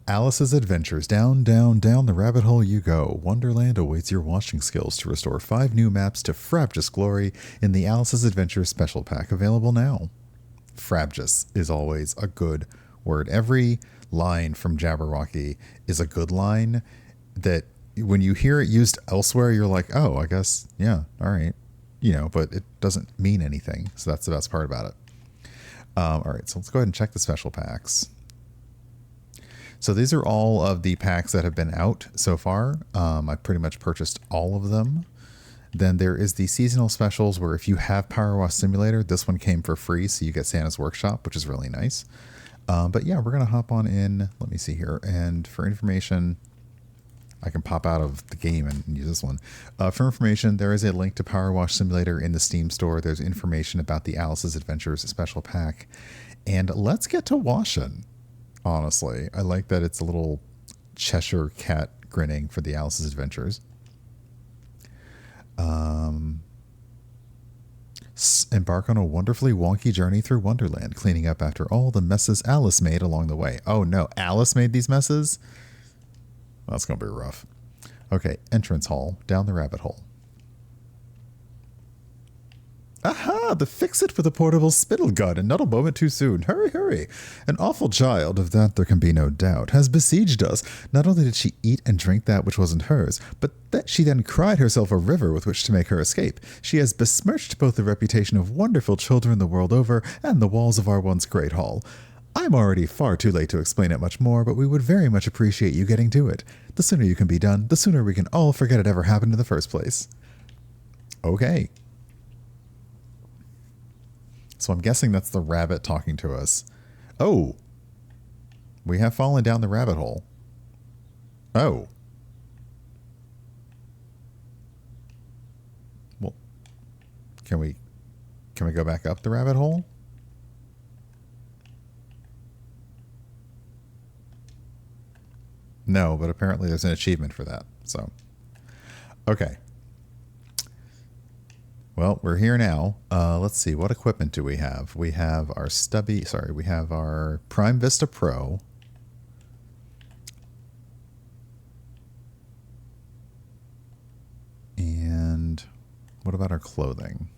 Alice's Adventures. Down, down, down the rabbit hole you go. Wonderland awaits your washing skills to restore 5 new maps to Frabjous glory in the Alice's Adventures special pack available now. Frabjous is always a good word. Every line from Jabberwocky is a good line that when you hear it used elsewhere, you're like, oh, I guess, yeah, all right. You know, but it doesn't mean anything. So that's the best part about it. All right, so let's go ahead and check the special packs. So these are all of the packs that have been out so far. I pretty much purchased all of them. Then there is the seasonal specials where if you have PowerWash Simulator, this one came for free. So you get Santa's Workshop, which is really nice. But yeah, we're going to hop on in. Let me see here. And for information, I can pop out of the game and use this one. For information, there is a link to PowerWash Simulator in the Steam store. There's information about the Alice's Adventures special pack. And let's get to washing. Honestly, I like that it's a little Cheshire cat grinning for the Alice's Adventures. Embark on a wonderfully wonky journey through Wonderland, cleaning up after all the messes Alice made along the way. Oh no, Alice made these messes? Well, that's going to be rough. Okay, entrance hall, down the rabbit hole. Aha! The fix-it with a portable spittle gun, and not a moment too soon. Hurry, hurry! An awful child, of that there can be no doubt, has besieged us. Not only did she eat and drink that which wasn't hers, but that she then cried herself a river with which to make her escape. She has besmirched both the reputation of wonderful children the world over and the walls of our once great hall. I'm already far too late to explain it much more, but we would very much appreciate you getting to it. The sooner you can be done, the sooner we can all forget it ever happened in the first place. Okay. So I'm guessing that's the rabbit talking to us. Oh. We have fallen down the rabbit hole. Oh. Well, can we go back up the rabbit hole? No, but apparently there's an achievement for that. So, okay. Well, we're here now. Let's see. What equipment do we have? We have our we have our Prime Vista Pro. And what about our clothing?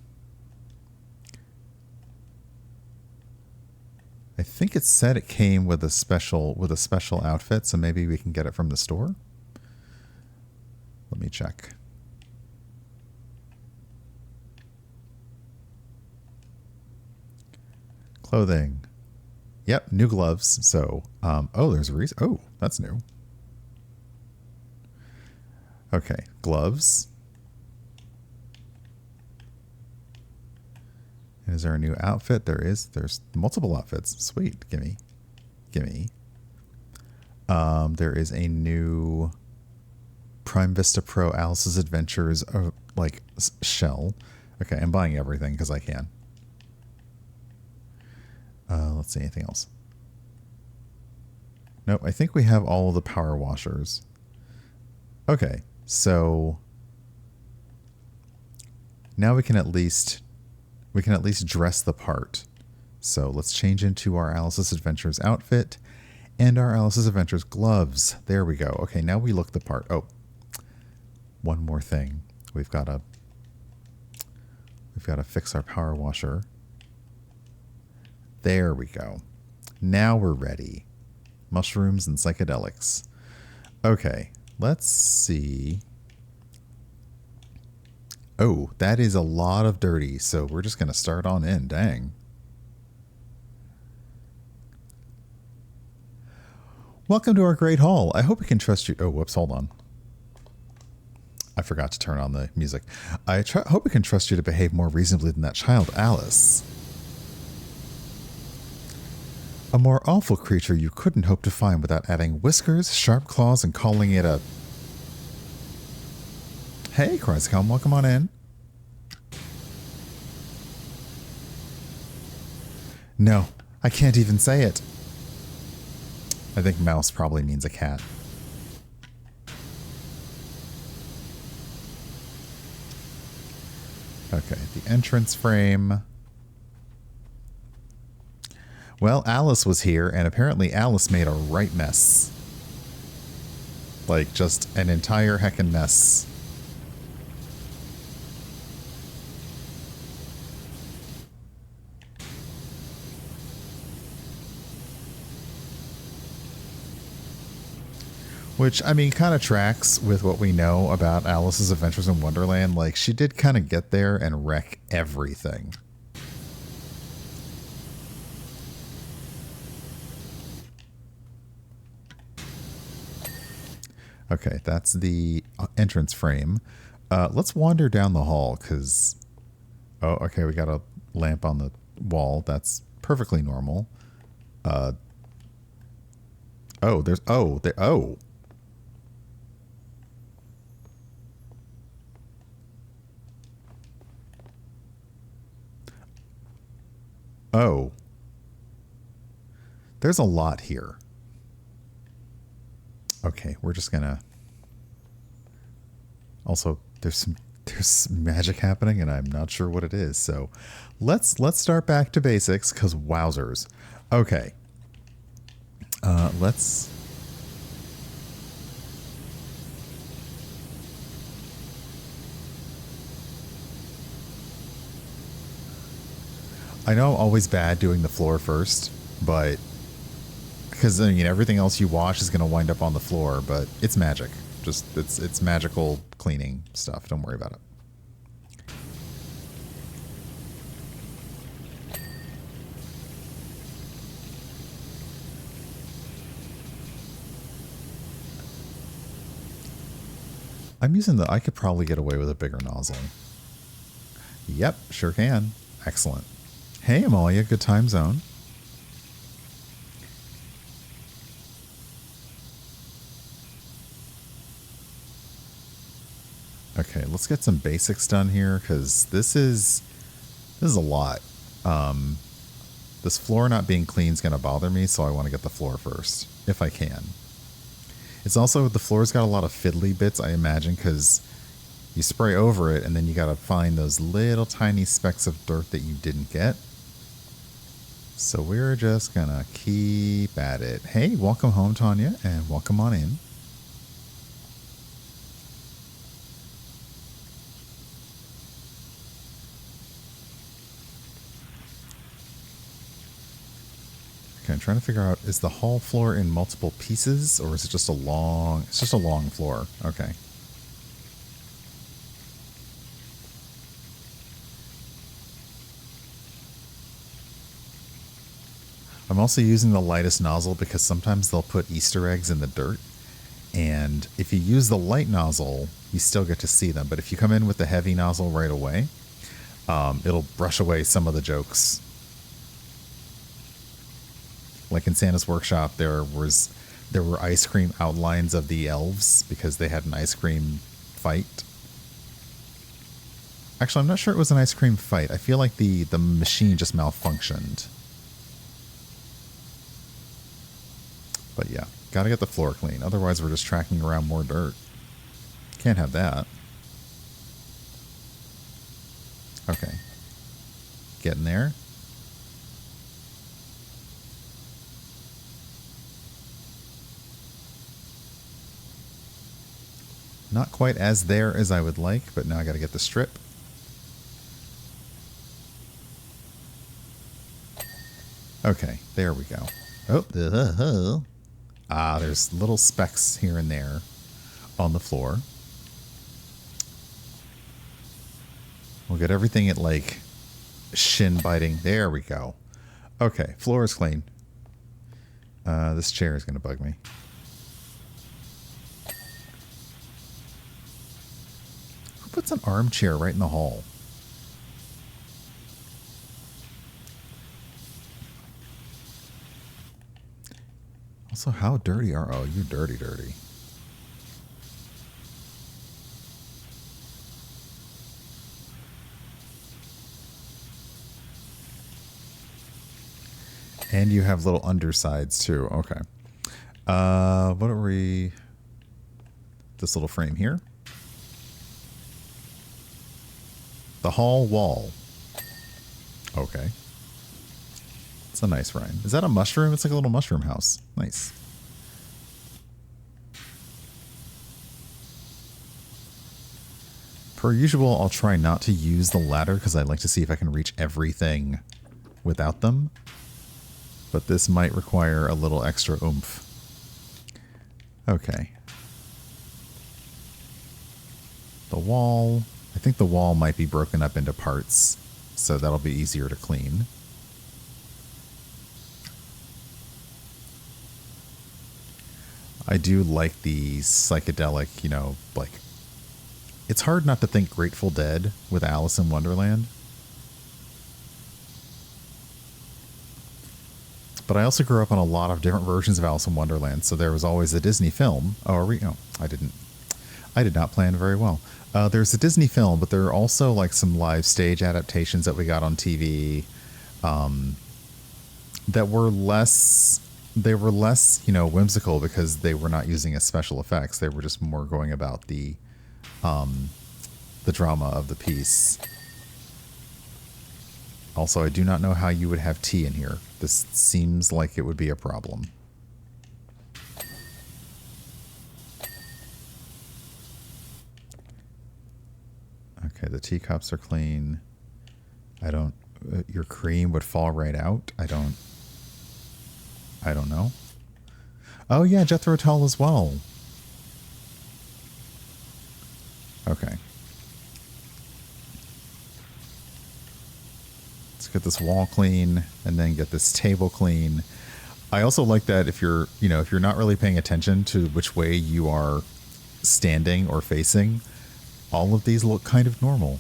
I think it said it came with a special outfit, so maybe we can get it from the store. Let me check. Clothing. Yep, new gloves. So, oh, there's a reason. Oh, that's new. Okay, gloves. Is there a new outfit? There's multiple outfits. Sweet. Gimme. There is a new Prime Vista Pro Alice's Adventures shell. Okay, I'm buying everything because I can. Let's see, anything else? Nope, I think we have all of the power washers. Okay, so now we can at least dress the part. So let's change into our Alice's Adventures outfit and our Alice's Adventures gloves. There we go. Okay, now we look the part. Oh, one more thing. We've got to fix our power washer. There we go. Now we're ready. Mushrooms and psychedelics. Okay, let's see. Oh, that is a lot of dirty, so we're just going to start on in. Dang. Welcome to our great hall. I hope we can trust you. Oh, whoops, hold on. I forgot to turn on the music. I hope we can trust you to behave more reasonably than that child, Alice. A more awful creature you couldn't hope to find without adding whiskers, sharp claws, and calling it a... Hey, Chryscom, welcome on in. No, I can't even say it. I think mouse probably means a cat. Okay, the entrance frame. Well, Alice was here, and apparently Alice made a right mess. Like, just an entire heckin' mess. Which, I mean, kind of tracks with what we know about Alice's Adventures in Wonderland. Like, she did kind of get there and wreck everything. Okay, that's the entrance frame. Let's wander down the hall, because... Oh, okay, we got a lamp on the wall. That's perfectly normal. Oh, there's... Oh, there... Oh! Oh. There's a lot here. Okay, we're just gonna... Also, there's magic happening, and I'm not sure what it is. So, let's start back to basics, because wowzers. Okay. Let's... I know I'm always bad doing the floor first, but... Because, I mean, everything else you wash is going to wind up on the floor, but it's magic. Just, it's magical cleaning stuff. Don't worry about it. I'm using the... I could probably get away with a bigger nozzle. Yep, sure can. Excellent. Hey, Amalia, good time zone. Okay, let's get some basics done here, because this is a lot. This floor not being clean is going to bother me, so I want to get the floor first, if I can. It's also, the floor's got a lot of fiddly bits, I imagine, because you spray over it, and then you got to find those little tiny specks of dirt that you didn't get. So we're just going to keep at it. Hey, welcome home, Tanya, and welcome on in. Okay, I'm trying to figure out, is the hall floor in multiple pieces, or is it just a long... It's just a long floor. Okay. I'm also using the lightest nozzle because sometimes they'll put Easter eggs in the dirt. And if you use the light nozzle, you still get to see them. But if you come in with the heavy nozzle right away, it'll brush away some of the jokes. Like in Santa's Workshop, there were ice cream outlines of the elves because they had an ice cream fight. Actually, I'm not sure it was an ice cream fight. I feel like the machine just malfunctioned. But yeah, gotta get the floor clean. Otherwise, we're just tracking around more dirt. Can't have that. Okay. Getting there. Not quite as there as I would like, but now I gotta get the strip. Okay, there we go. Oh, there's little specks here and there on the floor. We'll get everything at like shin biting. There we go. Okay, floor is clean. This chair is going to bug me. Who puts an armchair right in the hall? Also, how dirty are... Oh, you're dirty, dirty. And you have little undersides, too. Okay. What are we... This little frame here. The hall wall. Okay. It's a nice rhyme. Is that a mushroom? It's like a little mushroom house. Nice. Per usual, I'll try not to use the ladder because I'd like to see if I can reach everything without them. But this might require a little extra oomph. Okay. The wall. I think the wall might be broken up into parts, so that'll be easier to clean. I do like the psychedelic, you know, like, it's hard not to think Grateful Dead with Alice in Wonderland. But I also grew up on a lot of different versions of Alice in Wonderland, so there was always a Disney film. Oh, I did not plan very well. There's a Disney film, but there are also like some live stage adaptations that we got on TV that were less, you know, whimsical because they were not using as special effects. They were just more going about the drama of the piece. Also, I do not know how you would have tea in here. This seems like it would be a problem. Okay, the teacups are clean. I don't... your cream would fall right out. I don't know. Oh yeah, Jethro Tull as well. Okay. Let's get this wall clean and then get this table clean. I also like that if you're not really paying attention to which way you are standing or facing, all of these look kind of normal.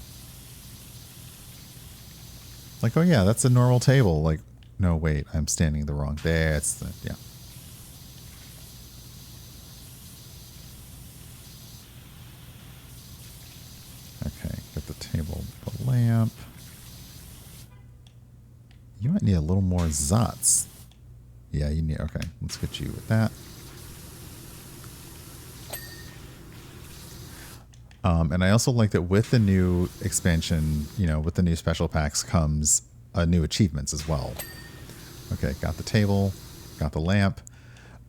Like, oh yeah, that's a normal table. Like, no, wait, I'm standing the wrong. That's the, yeah. Okay, get the table, the lamp. You might need a little more Zots. Yeah, you need, okay, let's get you with that. And I also like that with the new expansion, you know, with the new special packs comes new achievements as well. Okay, got the table, got the lamp.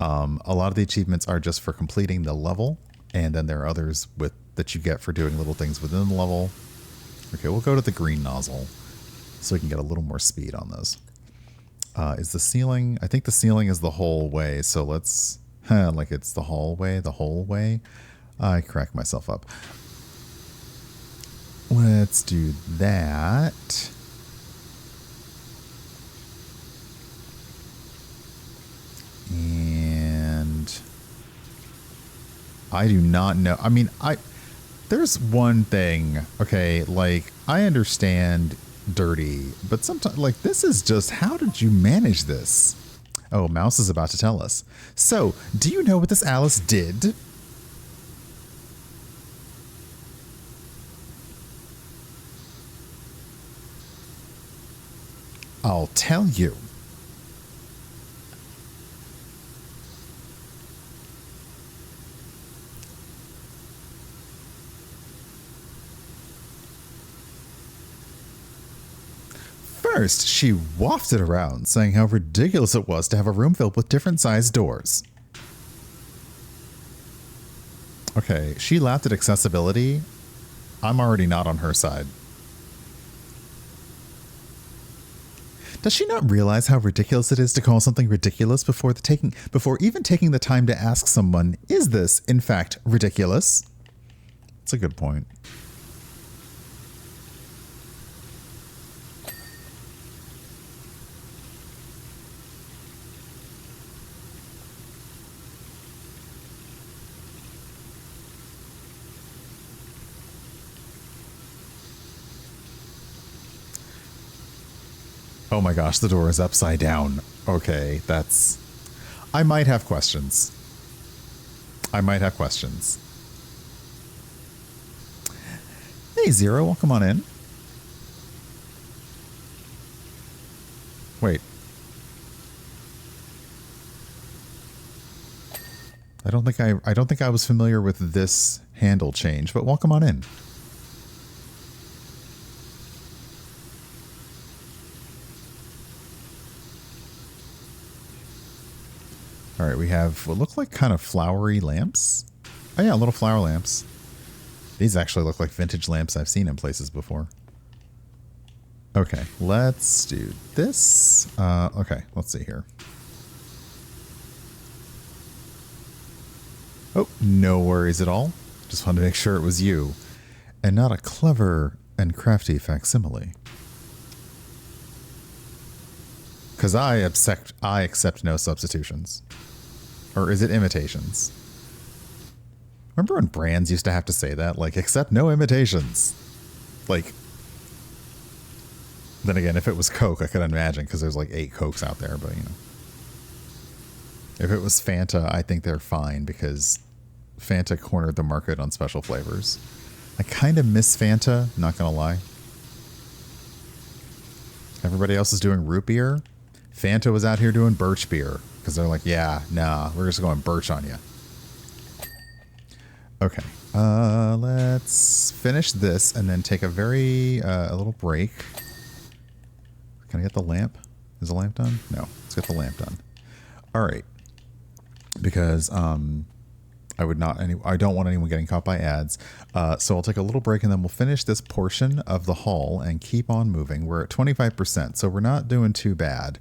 A lot of the achievements are just for completing the level, and then there are others that you get for doing little things within the level. Okay, we'll go to the green nozzle so we can get a little more speed on this. Is the ceiling... I think the ceiling is the whole way, so let's... like it's the hallway, the whole way. I cracked myself up. Let's do that. And... I do not know. I mean, there's one thing, okay, like, I understand dirty, but sometimes, like, this is just, how did you manage this? Oh, Mouse is about to tell us. So, do you know what this Alice did? I'll tell you. First, she wafted around, saying how ridiculous it was to have a room filled with different sized doors. Okay, she laughed at accessibility. I'm already not on her side. Does she not realize how ridiculous it is to call something ridiculous before even taking the time to ask someone, is this, in fact, ridiculous? That's a good point. Oh my gosh, the door is upside down. Okay, that's... I might have questions. I might have questions. Hey, Zero, welcome on in. Wait. I don't think I was familiar with this handle change, but welcome on in. All right, we have what look like kind of flowery lamps. Oh yeah, little flower lamps. These actually look like vintage lamps I've seen in places before. Okay, let's do this. Okay, let's see here. Oh, no worries at all. Just wanted to make sure it was you, and not a clever and crafty facsimile. Because I accept no substitutions. Or is it imitations? Remember when brands used to have to say that? Like, accept no imitations. Like, then again, if it was Coke, I could imagine, because there's like 8 Cokes out there, but you know. If it was Fanta, I think they're fine, because Fanta cornered the market on special flavors. I kind of miss Fanta, not gonna lie. Everybody else is doing root beer. Fanta was out here doing birch beer, because they're like, yeah, nah, we're just going birch on you. Okay, let's finish this and then take a little break. Can I get the lamp? Is the lamp done? No, let's get the lamp done. All right, because I don't want anyone getting caught by ads. So I'll take a little break and then we'll finish this portion of the haul and keep on moving. We're at 25%, so we're not doing too bad.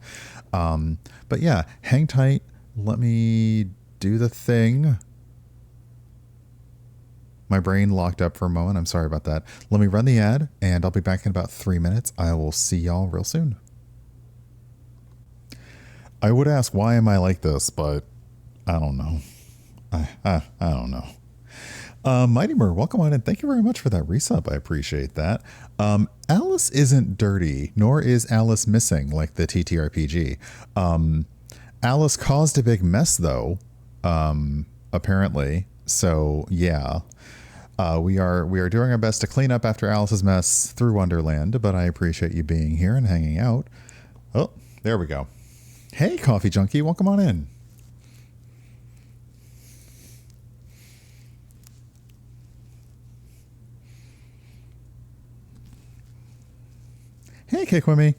But yeah, hang tight. Let me do the thing. My brain locked up for a moment. I'm sorry about that. Let me run the ad and I'll be back in about 3 minutes. I will see y'all real soon. I would ask, why am I like this? But I don't know. I don't know. Mighty Mer, welcome on in. Thank you very much for that resub. I appreciate that. Alice isn't dirty, nor is Alice missing like the TTRPG. Alice caused a big mess though, apparently. So yeah, we are doing our best to clean up after Alice's mess through Wonderland, but I appreciate you being here and hanging out. Oh, there we go. Hey, Coffee Junkie, welcome on in. Hey, Kikwimi.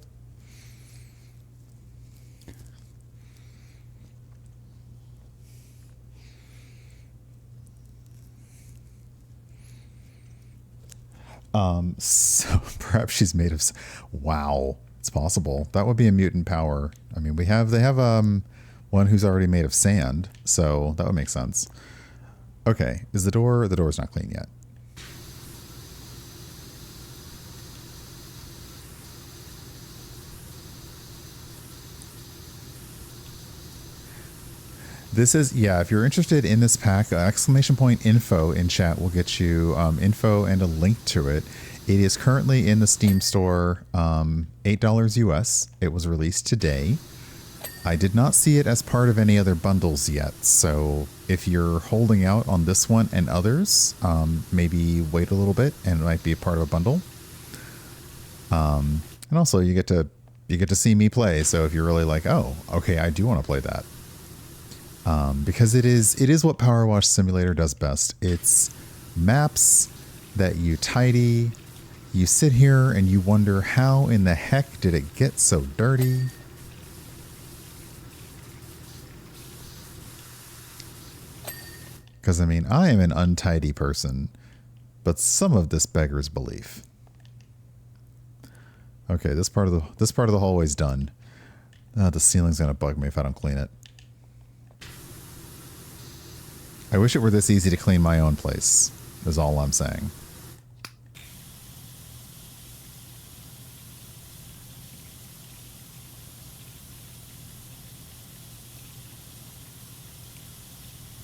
So perhaps she's made of... Wow, it's possible. That would be a mutant power. I mean, they have one who's already made of sand, so that would make sense. Okay, is the door's not clean yet. This is, yeah, if you're interested in this pack, exclamation point info in chat will get you info and a link to it. It is currently in the Steam store, $8 US. It was released today. I did not see it as part of any other bundles yet, so if you're holding out on this one and others, maybe wait a little bit and it might be a part of a bundle. And also you get to see me play, so if you're really like, oh, okay, I do want to play that. Because it is what PowerWash Simulator does best. It's maps that you tidy. You sit here and you wonder, how in the heck did it get so dirty? Because I mean, I am an untidy person, but some of this beggars belief. Okay, this part of the hallway's done. The ceiling's gonna bug me if I don't clean it. I wish it were this easy to clean my own place, is all I'm saying.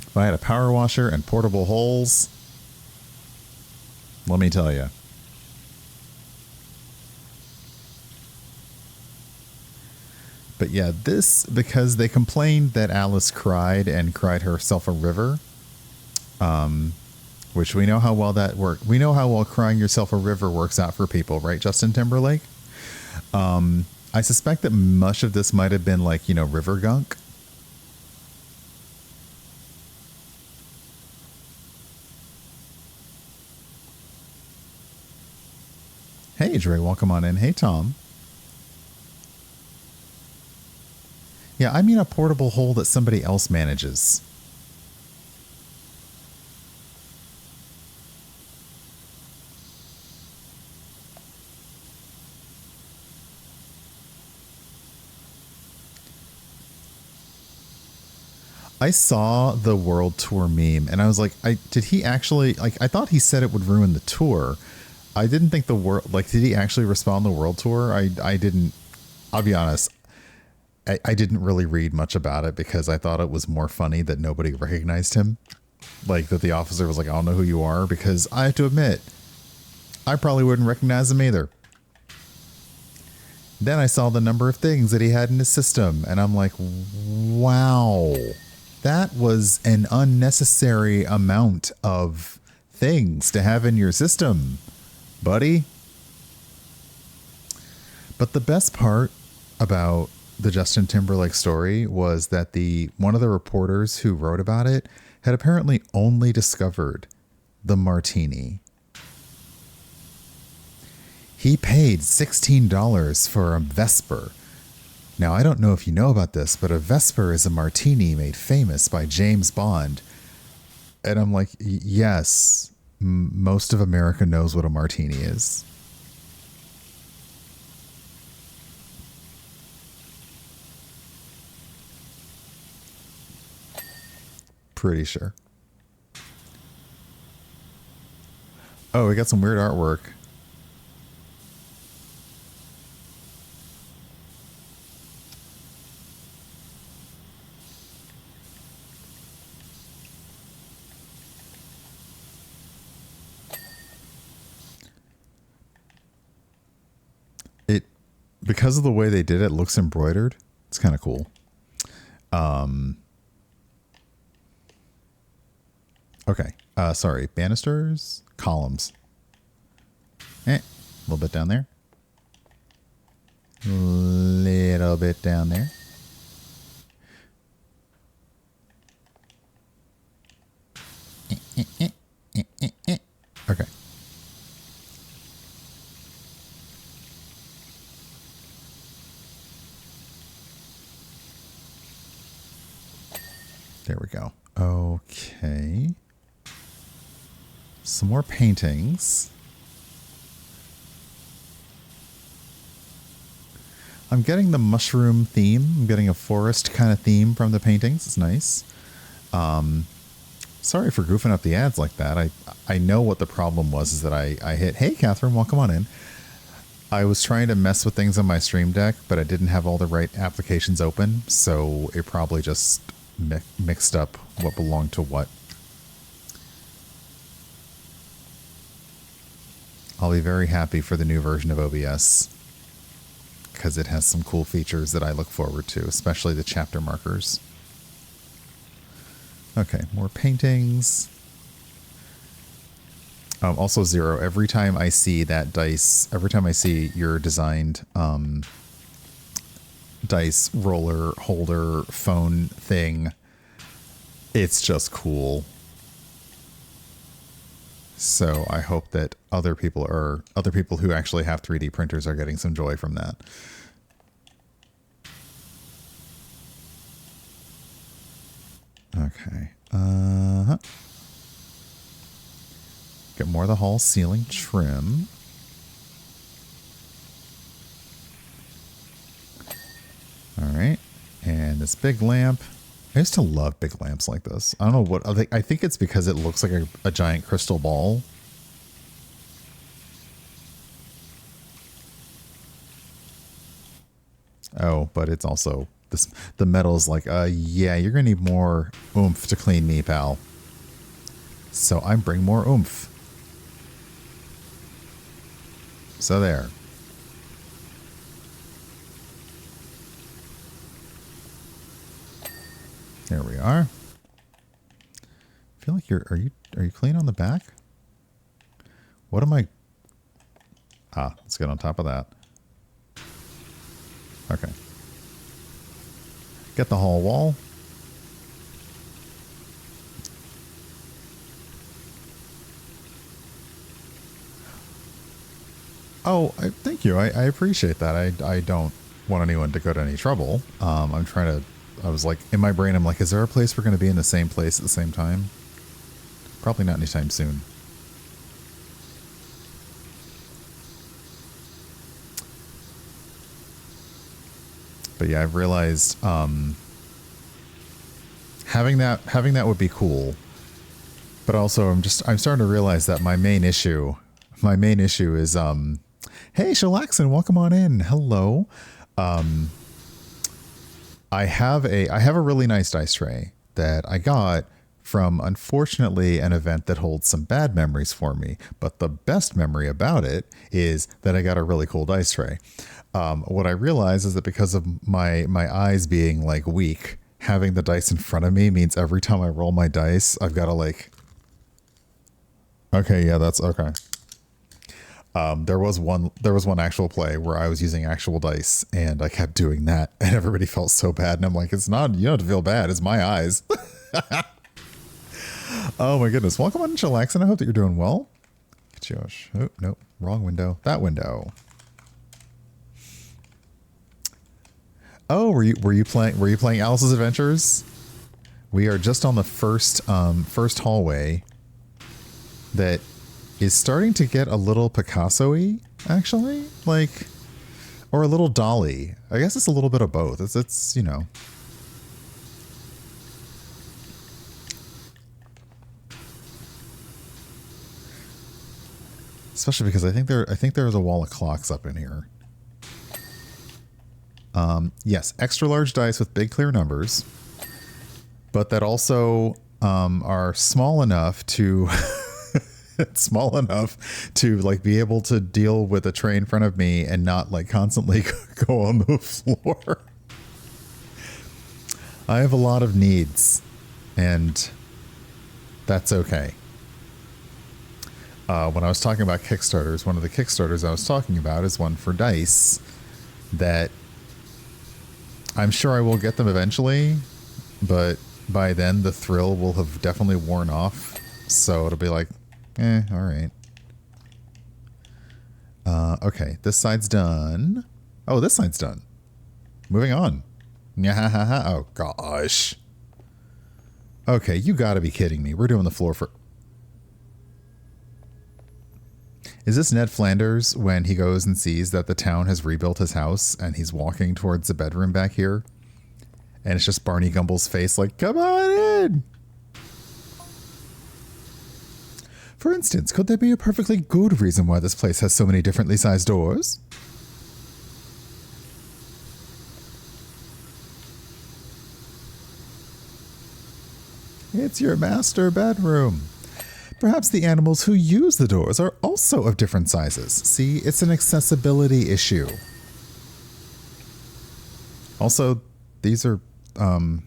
If I had a power washer and portable holes, let me tell you. But yeah, this, because they complained that Alice cried and cried herself a river, which we know how well that worked. We know how well crying yourself a river works out for people, right, Justin Timberlake? I suspect that much of this might have been like, you know, river gunk. Hey, Dre, welcome on in. Hey, Tom. Yeah, I mean a portable hole that somebody else manages. I saw the world tour meme and I was like, did he actually, like, I thought he said it would ruin the tour. I didn't think the world, like, did he actually respond to the world tour? I didn't, I'll be honest. I didn't really read much about it because I thought it was more funny that nobody recognized him. Like that the officer was like, I don't know who you are, because I have to admit, I probably wouldn't recognize him either. Then I saw the number of things that he had in his system and I'm like, wow. That was an unnecessary amount of things to have in your system, buddy. But the best part about the Justin Timberlake story was that one of the reporters who wrote about it had apparently only discovered the martini. He paid $16 for a Vesper. Now, I don't know if you know about this, but a Vesper is a martini made famous by James Bond. And I'm like, yes, most of America knows what a martini is. Pretty sure. Oh, we got some weird artwork. Because of the way they did it, looks embroidered. It's kind of cool. Okay. Sorry. Banisters? Columns. A little bit down there. Little bit down there. Okay. There we go. Okay. Some more paintings. I'm getting the mushroom theme. I'm getting a forest kind of theme from the paintings. It's nice. Sorry for goofing up the ads like that. I know what the problem was is that I hit, hey, Catherine, welcome on in. I was trying to mess with things on my Stream Deck, but I didn't have all the right applications open, so it probably just mixed up what belonged to what. I'll be very happy for the new version of OBS because it has some cool features that I look forward to, especially the chapter markers. Okay, more paintings. Also, Zero, every time I see that dice, every time I see your designed dice roller holder phone thing, it's just cool. So I hope that other people who actually have 3D printers are getting some joy from that. Okay. Get more of the hall ceiling trim. All right. And this big lamp. I used to love big lamps like this. I don't know what, I think it's because it looks like a giant crystal ball. Oh, but it's also, the metal's like, yeah, you're going to need more oomph to clean me, pal. So I bring more oomph. So there. There we are. I feel like are you clean on the back? What am I? Ah, let's get on top of that. Okay. Get the hall wall. Oh, thank you. I appreciate that. I don't want anyone to go to any trouble. I'm trying to, I was like, in my brain, I'm like, is there a place we're going to be in the same place at the same time? Probably not anytime soon. But yeah, I've realized how having that would be cool. But also I'm starting to realize that my main issue is hey Shalaxin, welcome on in. Hello. I have a really nice dice tray that I got from, unfortunately, an event that holds some bad memories for me. But the best memory about it is that I got a really cool dice tray. What I realize is that because of my eyes being like weak, having the dice in front of me means every time I roll my dice, I've got to like, okay, yeah, that's okay. There was one actual play where I was using actual dice and I kept doing that and everybody felt so bad. And I'm like, it's not, you don't have to feel bad. It's my eyes. Oh my goodness. Welcome on, Chillax, and I hope that you're doing well. Josh. Oh, nope. Wrong window. That window. Oh, were you playing Alice's Adventures? We are just on the first hallway that is starting to get a little Picasso-y, actually, like, or a little Dolly. I guess it's a little bit of both. It's you know. Especially because I think there's a wall of clocks up in here. Yes, extra large dice with big clear numbers, but that also are small enough to like be able to deal with a tray in front of me and not like constantly go on the floor. I have a lot of needs, and that's okay. When I was talking about Kickstarters, one of the Kickstarters I was talking about is one for dice that I'm sure I will get them eventually, but by then the thrill will have definitely worn off. So it'll be like, all right. Okay, this side's done. Oh, this side's done. Moving on. Oh, gosh. Okay, you gotta be kidding me. We're doing the floor for... Is this Ned Flanders when he goes and sees that the town has rebuilt his house and he's walking towards the bedroom back here? And it's just Barney Gumble's face like, come on in! For instance, could there be a perfectly good reason why this place has so many differently sized doors? It's your master bedroom. Perhaps the animals who use the doors are also of different sizes. See, it's an accessibility issue. Also, these are, a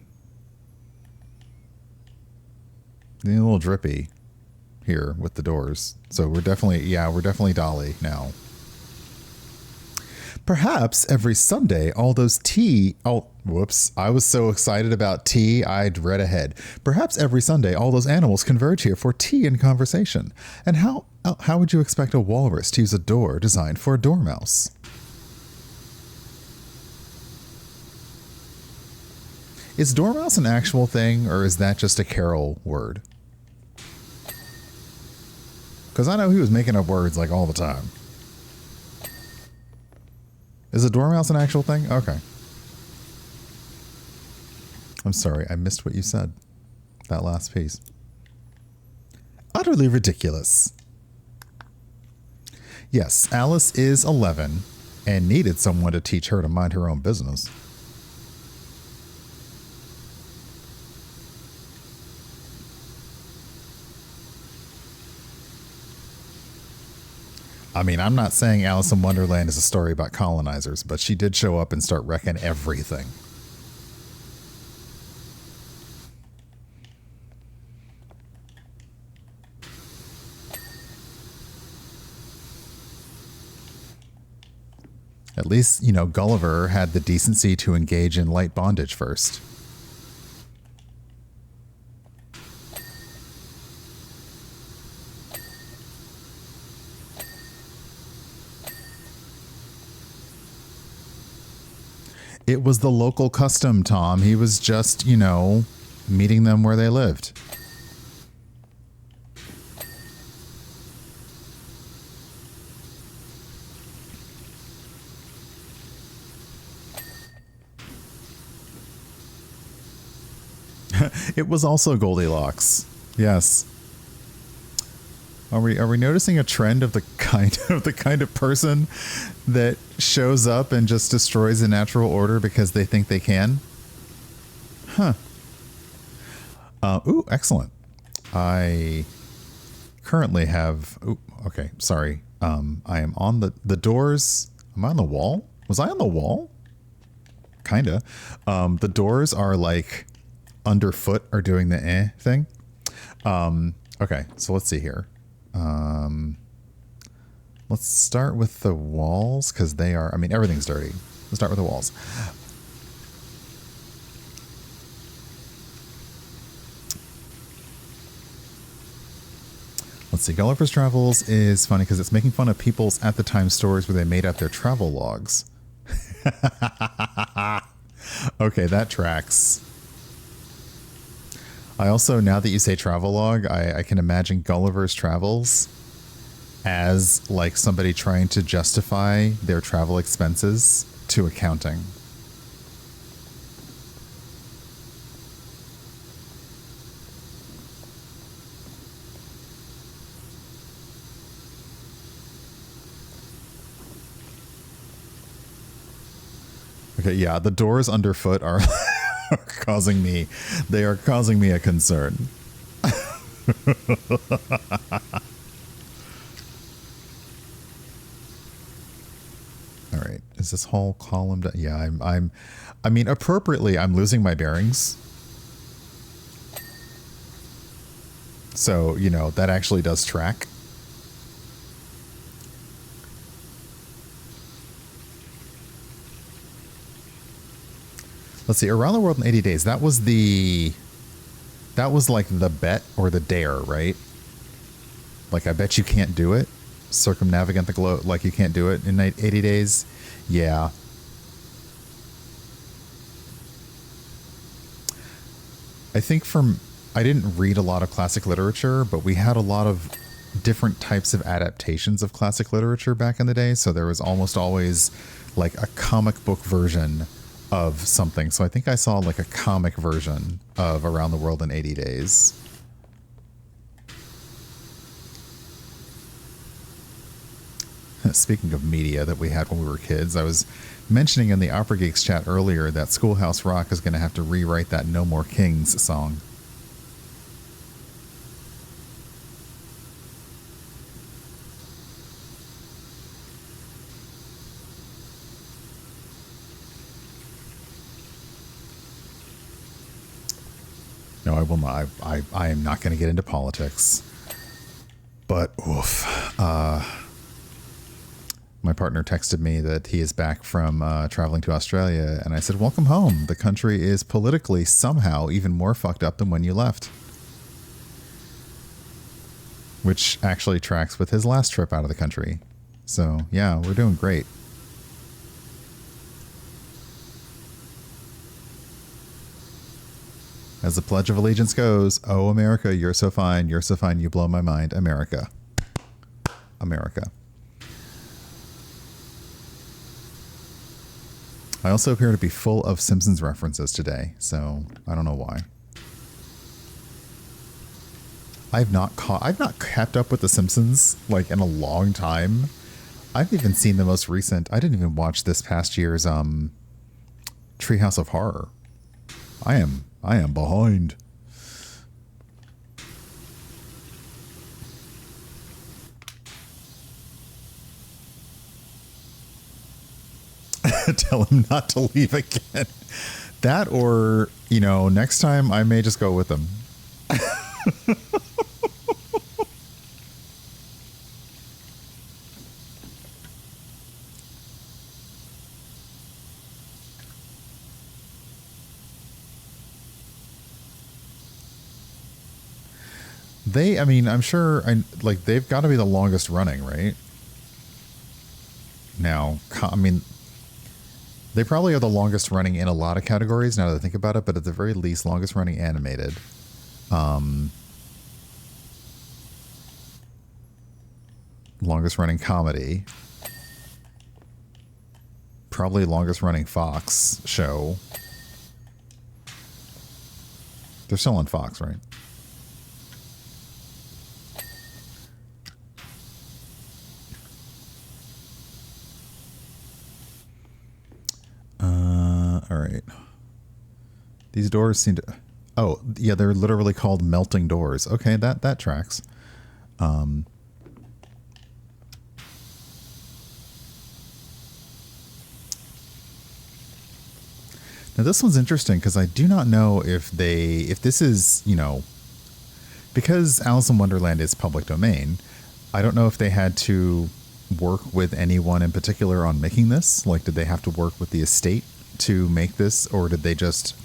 little drippy here with the doors. So we're definitely Dolly now. Perhaps every Sunday, all those tea... Oh, whoops. I was so excited about tea, I'd read ahead. Perhaps every Sunday, all those animals converge here for tea and conversation. And how would you expect a walrus to use a door designed for a dormouse? Is dormouse an actual thing, or is that just a Carol word? Because I know he was making up words like all the time. Is a dormouse an actual thing? Okay. I'm sorry, I missed what you said. That last piece. Utterly ridiculous. Yes, Alice is 11 and needed someone to teach her to mind her own business. I mean, I'm not saying Alice in Wonderland is a story about colonizers, but she did show up and start wrecking everything. At least, you know, Gulliver had the decency to engage in light bondage first. It was the local custom, Tom. He was just, you know, meeting them where they lived. It was also Goldilocks. Yes. Are we noticing a trend of the kind of person that shows up and just destroys the natural order because they think they can? Huh. Ooh, excellent. I currently have... Ooh, okay, sorry. I am on the doors. Am I on the wall? Was I on the wall? Kinda. The doors are like underfoot are doing the thing. Okay, so let's see here. Let's start with the walls because they are... I mean, everything's dirty. Let's start with the walls. Let's see. Gulliver's Travels is funny because it's making fun of people's at the time stories where they made up their travel logs. Okay, that tracks. I also, now that you say travelogue, I can imagine Gulliver's Travels as like somebody trying to justify their travel expenses to accounting. Okay, yeah, the doors underfoot are causing me, they are causing me a concern. All right, is this whole column done? Yeah, I mean, appropriately, I'm losing my bearings. So, you know, that actually does track. Let's see, Around the World in 80 Days. That was like the bet or the dare, right? Like, I bet you can't do it. Circumnavigate the globe, like you can't do it in 80 days. Yeah. I think I didn't read a lot of classic literature, but we had a lot of different types of adaptations of classic literature back in the day. So there was almost always like a comic book version of something. So I think I saw like a comic version of Around the World in 80 Days. Speaking of media that we had when we were kids, I was mentioning in the Opera Geeks chat earlier that Schoolhouse Rock is going to have to rewrite that No More Kings song. No, I will not. I am not going to get into politics. But, oof. My partner texted me that he is back from traveling to Australia, and I said, welcome home. The country is politically somehow even more fucked up than when you left. Which actually tracks with his last trip out of the country. So, yeah, we're doing great. As the Pledge of Allegiance goes, oh, America, you're so fine, you blow my mind, America. America. I also appear to be full of Simpsons references today, so I don't know why. I've not kept up with the Simpsons like in a long time. I've even seen the most recent. I didn't even watch this past year's Treehouse of Horror. I am behind. Tell him not to leave again. That, or, you know, next time I may just go with them. I mean, I'm sure, like, they've got to be the longest running, right? Now, I mean, they probably are the longest running in a lot of categories, now that I think about it, but at the very least, longest running animated. Longest running comedy. Probably longest running Fox show. They're still on Fox, right? All right. These doors seem to... Oh, yeah, they're literally called melting doors. Okay, that tracks. Now, this one's interesting because I do not know if this is, because Alice in Wonderland is public domain, I don't know if they had to work with anyone in particular on making this. Like, did they have to work with the estate to make this, or did they just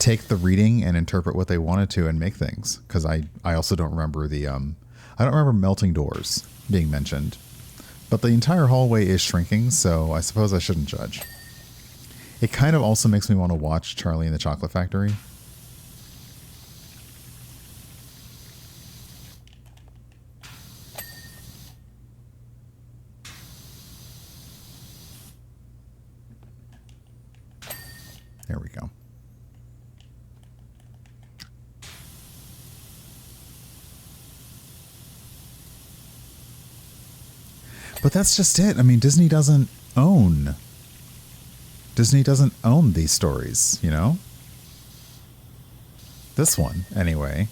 take the reading and interpret what they wanted to and make things? Because I also don't remember I don't remember melting doors being mentioned. But the entire hallway is shrinking, so I suppose I shouldn't judge. It kind of also makes me want to watch Charlie and the Chocolate Factory. There we go. But that's just it. I mean, Disney doesn't own these stories, This one, anyway.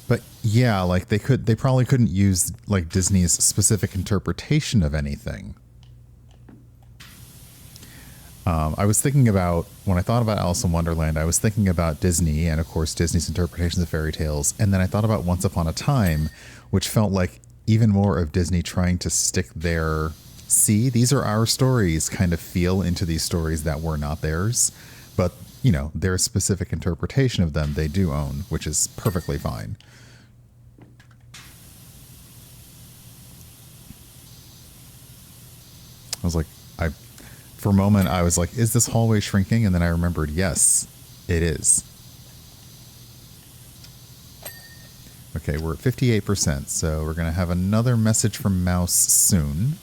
But yeah, like they probably couldn't use like Disney's specific interpretation of anything. I was thinking about, when I thought about Alice in Wonderland, I was thinking about Disney and, of course, Disney's interpretations of fairy tales. And then I thought about Once Upon a Time, which felt like even more of Disney trying to stick their, see, these are our stories kind of feel into these stories that were not theirs. But, their specific interpretation of them they do own, which is perfectly fine. I was like, for a moment, I was like, is this hallway shrinking? And then I remembered, yes, it is. Okay, we're at 58%, so we're going to have another message from Mouse soon.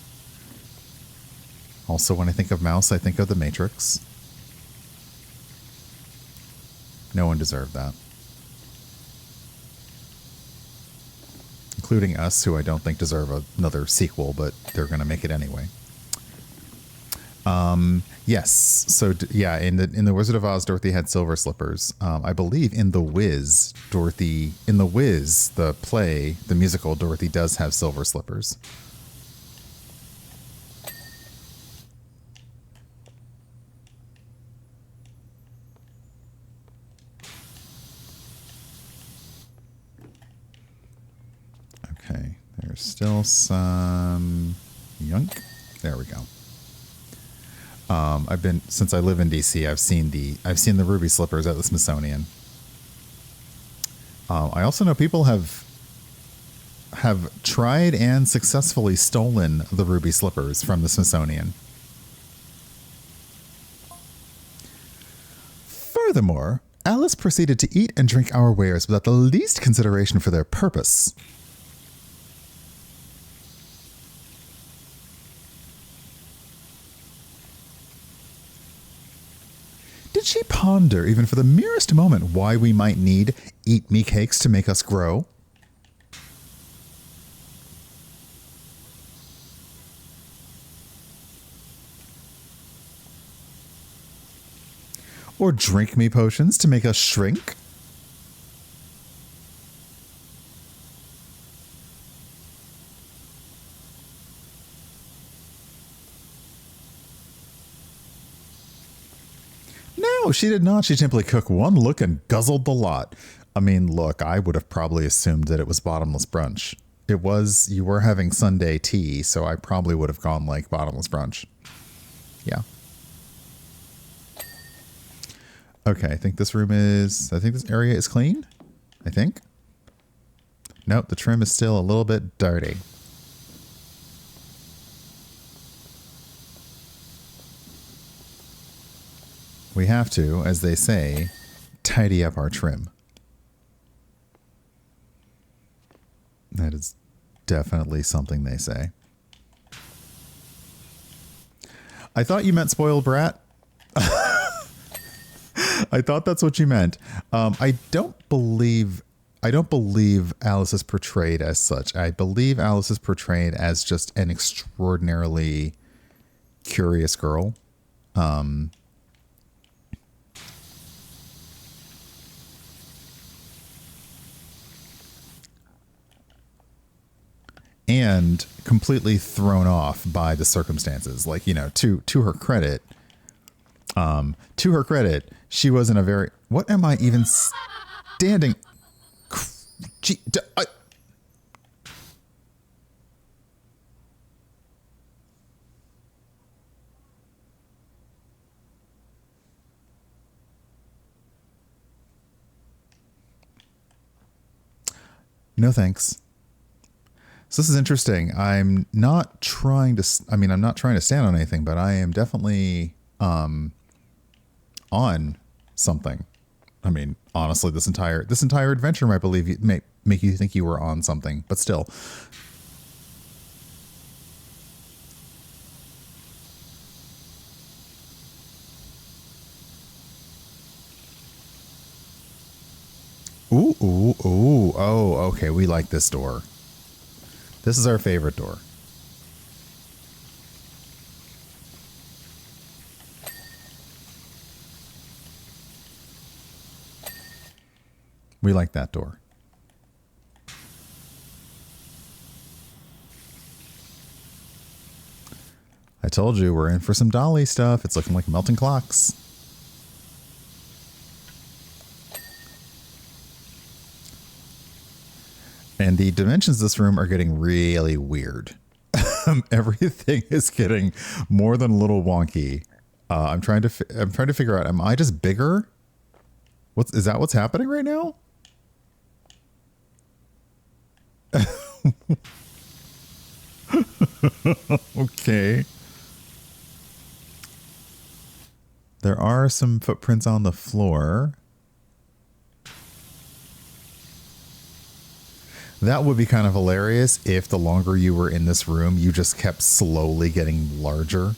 Also, when I think of Mouse, I think of The Matrix. No one deserved that. Including us, who I don't think deserve another sequel, but they're going to make it anyway. Yes. So yeah, in the Wizard of Oz, Dorothy had silver slippers. I believe in the Wiz, the play, the musical, Dorothy does have silver slippers. Okay. There's still some yunk. There we go. Since I live in DC, I've seen the ruby slippers at the Smithsonian. I also know people have tried and successfully stolen the ruby slippers from the Smithsonian. Furthermore, Alice proceeded to eat and drink our wares without the least consideration for their purpose. Did she ponder, even for the merest moment, why we might need eat me cakes to make us grow? Or drink me potions to make us shrink? No, she did not. She simply cooked one look and guzzled the lot. I mean, look, I would have probably assumed that it was bottomless brunch. You were having Sunday tea, so I probably would have gone like bottomless brunch. Yeah. Okay, I think this area is clean. I think. Nope, the trim is still a little bit dirty. We have to, as they say, tidy up our trim. That is definitely something they say. I thought you meant spoiled brat. I thought that's what you meant. I don't believe Alice is portrayed as such. I believe Alice is portrayed as just an extraordinarily curious girl. And completely thrown off by the circumstances. Like, you know, to her credit, she was in a very, what am I even standing? Gee, no thanks. So this is interesting. I'm not trying to, I'm not trying to stand on anything, but I am definitely on something. I mean, honestly, this entire adventure might make you think you were on something, but still. Ooh, ooh, ooh. Oh, okay. We like this door. This is our favorite door. We like that door. I told you we're in for some Dolly stuff. It's looking like melting clocks. And the dimensions of this room are getting really weird. Everything is getting more than a little wonky. I'm trying to figure out, am I just bigger? Is that what's happening right now? Okay. There are some footprints on the floor. That would be kind of hilarious if the longer you were in this room, you just kept slowly getting larger.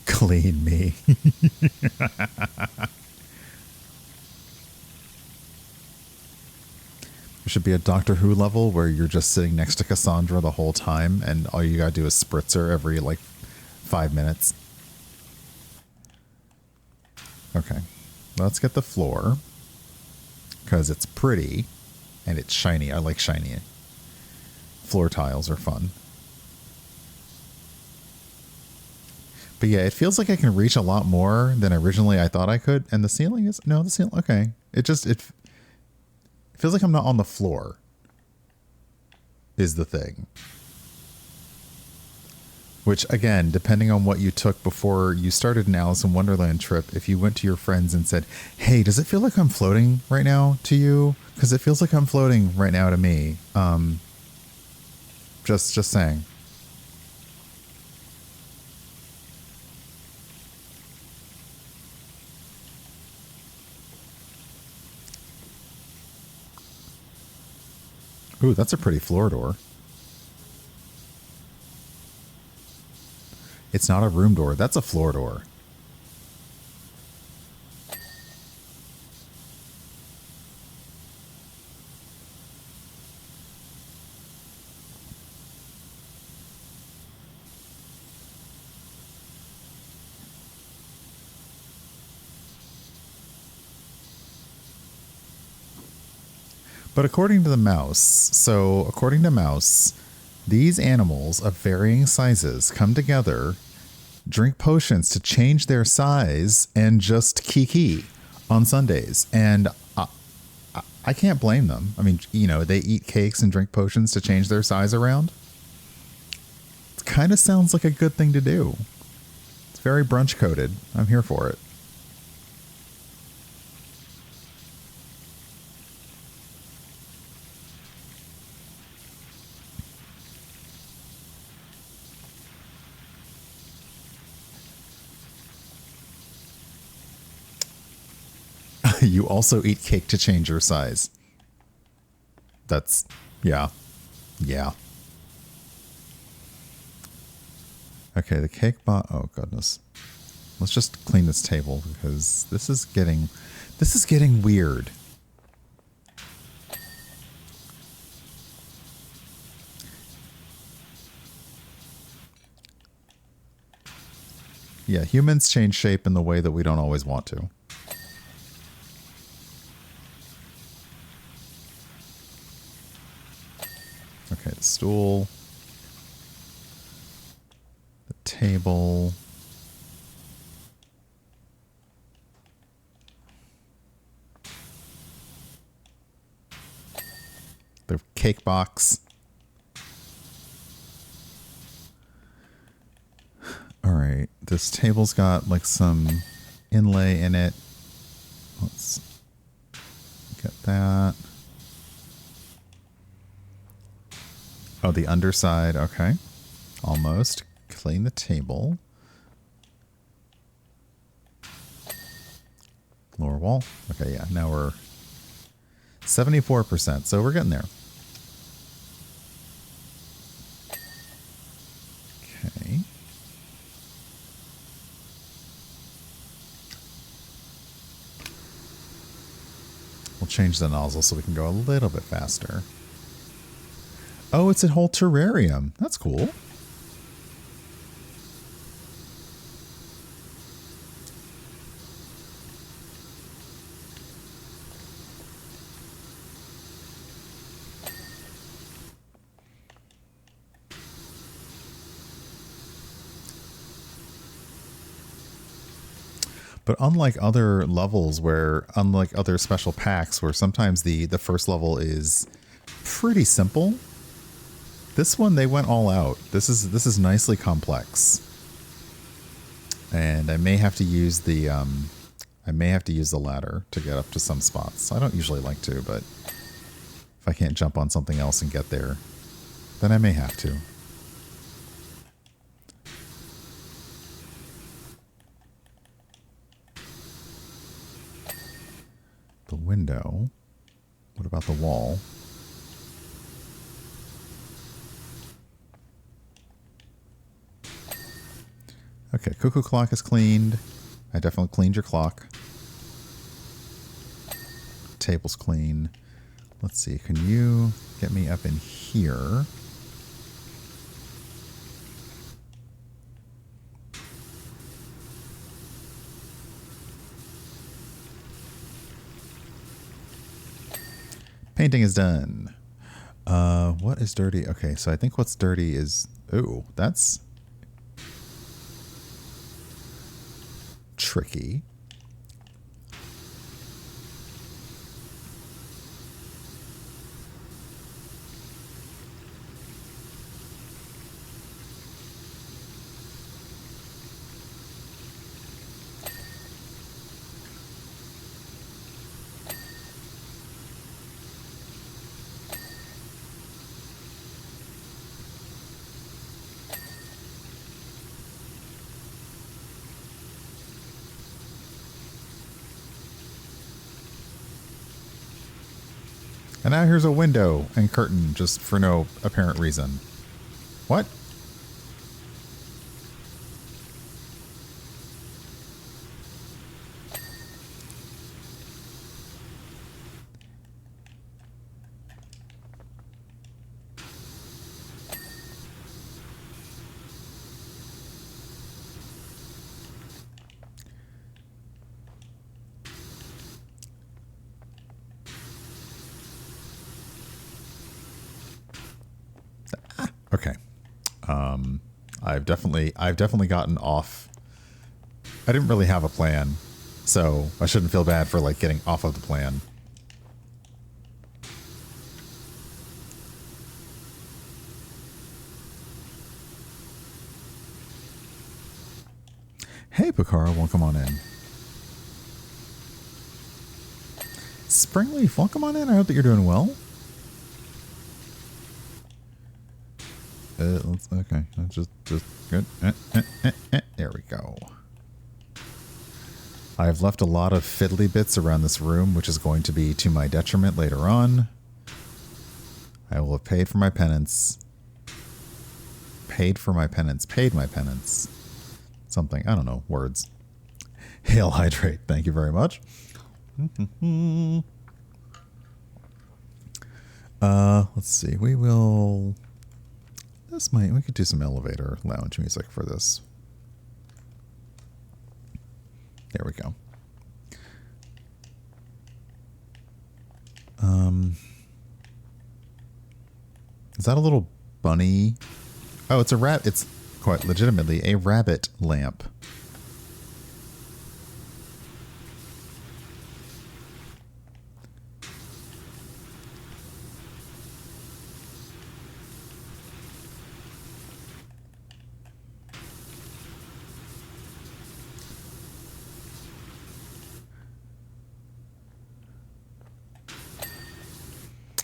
Clean me. There should be a Doctor Who level where you're just sitting next to Cassandra the whole time and all you gotta do is spritz her every like 5 minutes. Okay, let's get the floor because it's pretty and it's shiny. I like shiny. Floor tiles are fun. But yeah, it feels like I can reach a lot more than originally I thought I could. And the ceiling is, no, the ceiling, okay. It feels like I'm not on the floor is the thing. Which again, depending on what you took before you started an Alice in Wonderland trip, if you went to your friends and said, hey, does it feel like I'm floating right now to you? Because it feels like I'm floating right now to me. Just saying. Ooh, that's a pretty floor door. It's not a room door. That's a floor door. But according to Mouse, these animals of varying sizes come together, drink potions to change their size, and just kiki on Sundays. And I can't blame them. I mean, you know, they eat cakes and drink potions to change their size around. It kind of sounds like a good thing to do. It's very brunch coded. I'm here for it. You also eat cake to change your size. That's, yeah. Yeah. Okay, the cake bot. Oh, goodness. Let's just clean this table because this is getting weird. Yeah, humans change shape in the way that we don't always want to. Okay, the stool. The table. The cake box. Alright, this table's got like some inlay in it. Let's get that. Oh, the underside. Okay. Almost. Clean the table. Lower wall. Okay, yeah. Now we're 74%. So we're getting there. Okay. We'll change the nozzle so we can go a little bit faster. Oh, it's a whole terrarium. That's cool. But unlike other levels unlike other special packs where sometimes the first level is pretty simple, this one they went all out. This is nicely complex. And I may have to use the ladder to get up to some spots. I don't usually like to, but if I can't jump on something else and get there, then I may have to. The window. What about the wall? Okay, cuckoo clock is cleaned. I definitely cleaned your clock. Table's clean. Let's see, can you get me up in here? Painting is done. What is dirty? Okay, so I think what's dirty is... Ooh, that's... tricky. And now here's a window and curtain just for no apparent reason. What? Okay. I've definitely gotten off. I didn't really have a plan, so I shouldn't feel bad for like getting off of the plan. Hey, Picaro, welcome on in. Springleaf, welcome on in. I hope that you're doing well. Okay, just good. There we go. I've left a lot of fiddly bits around this room, which is going to be to my detriment later on. I will have paid for my penance. Paid for my penance. Paid my penance. Something. I don't know. Words. Hail Hydrate. Thank you very much. Let's see. We will... We could do some elevator lounge music for this. There we go. Is that a little bunny? Oh, it's a rat. It's quite legitimately a rabbit lamp.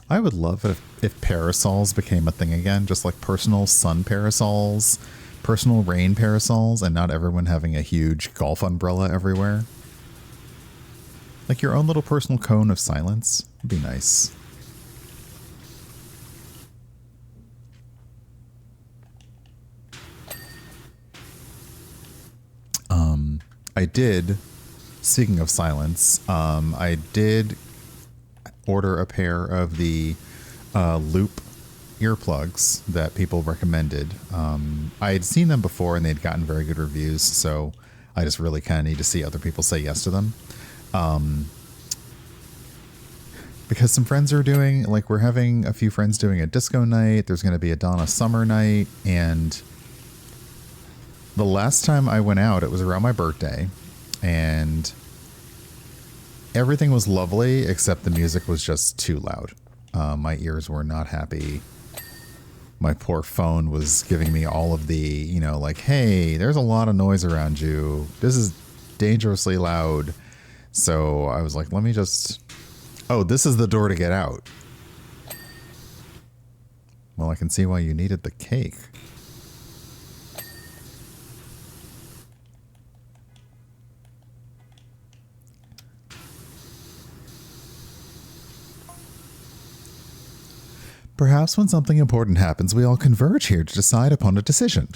I would love it if parasols became a thing again, just like personal sun parasols, personal rain parasols, and not everyone having a huge golf umbrella everywhere. Like your own little personal cone of silence would be nice. I did, speaking of silence, I did order a pair of the loop earplugs that people recommended. I had seen them before and they'd gotten very good reviews, so I just really kind of need to see other people say yes to them. Because some friends are doing, like we're having a few friends doing a disco night, there's going to be a Donna Summer night, and the last time I went out, it was around my birthday, and everything was lovely, except the music was just too loud. My ears were not happy. My poor phone was giving me all of the, you know, like, hey, there's a lot of noise around you. This is dangerously loud. So I was like, let me just... Oh, this is the door to get out. Well, I can see why you needed the cake. Perhaps when something important happens, we all converge here to decide upon a decision.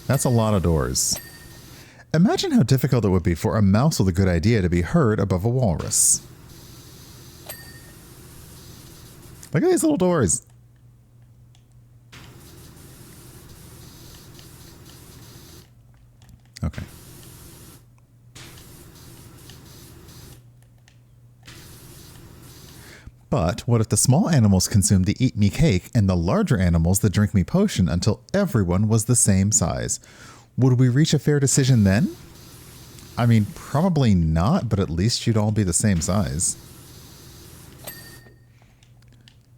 That's a lot of doors. Imagine how difficult it would be for a mouse with a good idea to be heard above a walrus. Look at these little doors. Okay. But what if the small animals consume the eat me cake and the larger animals the drink me potion until everyone was the same size? Would we reach a fair decision then? I mean, probably not, but at least you'd all be the same size.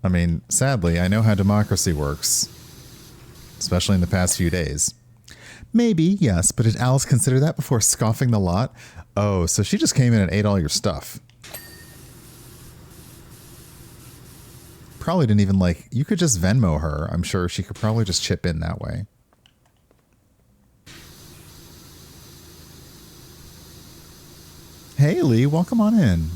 I mean, sadly, I know how democracy works, especially in the past few days. Maybe, yes, but did Alice consider that before scoffing the lot? Oh, so she just came in and ate all your stuff. Probably didn't even like... You could just Venmo her. I'm sure she could probably just chip in that way. Hey, Lee, welcome on in.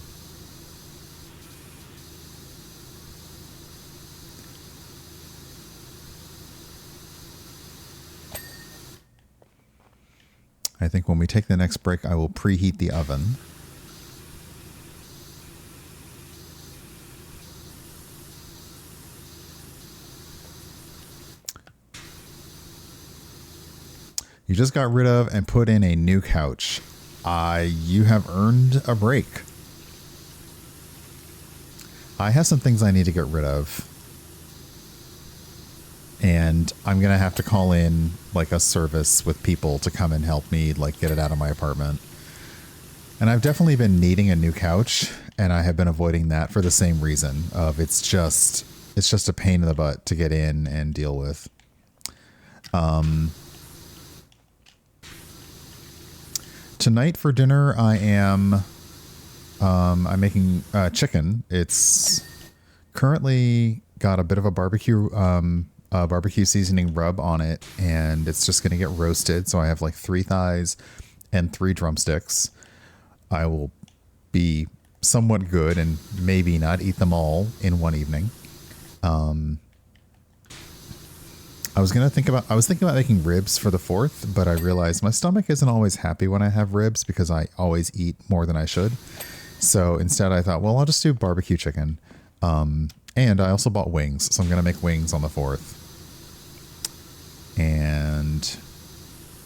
I think when we take the next break, I will preheat the oven. You just got rid of and put in a new couch. You have earned a break. I have some things I need to get rid of. And I'm going to have to call in like a service with people to come and help me like get it out of my apartment. And I've definitely been needing a new couch, and I have been avoiding that for the same reason of it's just a pain in the butt to get in and deal with. Tonight for dinner, I'm making chicken. It's currently got a bit of a barbecue seasoning rub on it, and it's just going to get roasted. So I have like 3 thighs and 3 drumsticks. I will be somewhat good and maybe not eat them all in one evening. I was thinking about making ribs for the 4th, but I realized my stomach isn't always happy when I have ribs because I always eat more than I should. So instead I thought, well, I'll just do barbecue chicken. And I also bought wings, so I'm going to make wings on the 4th. And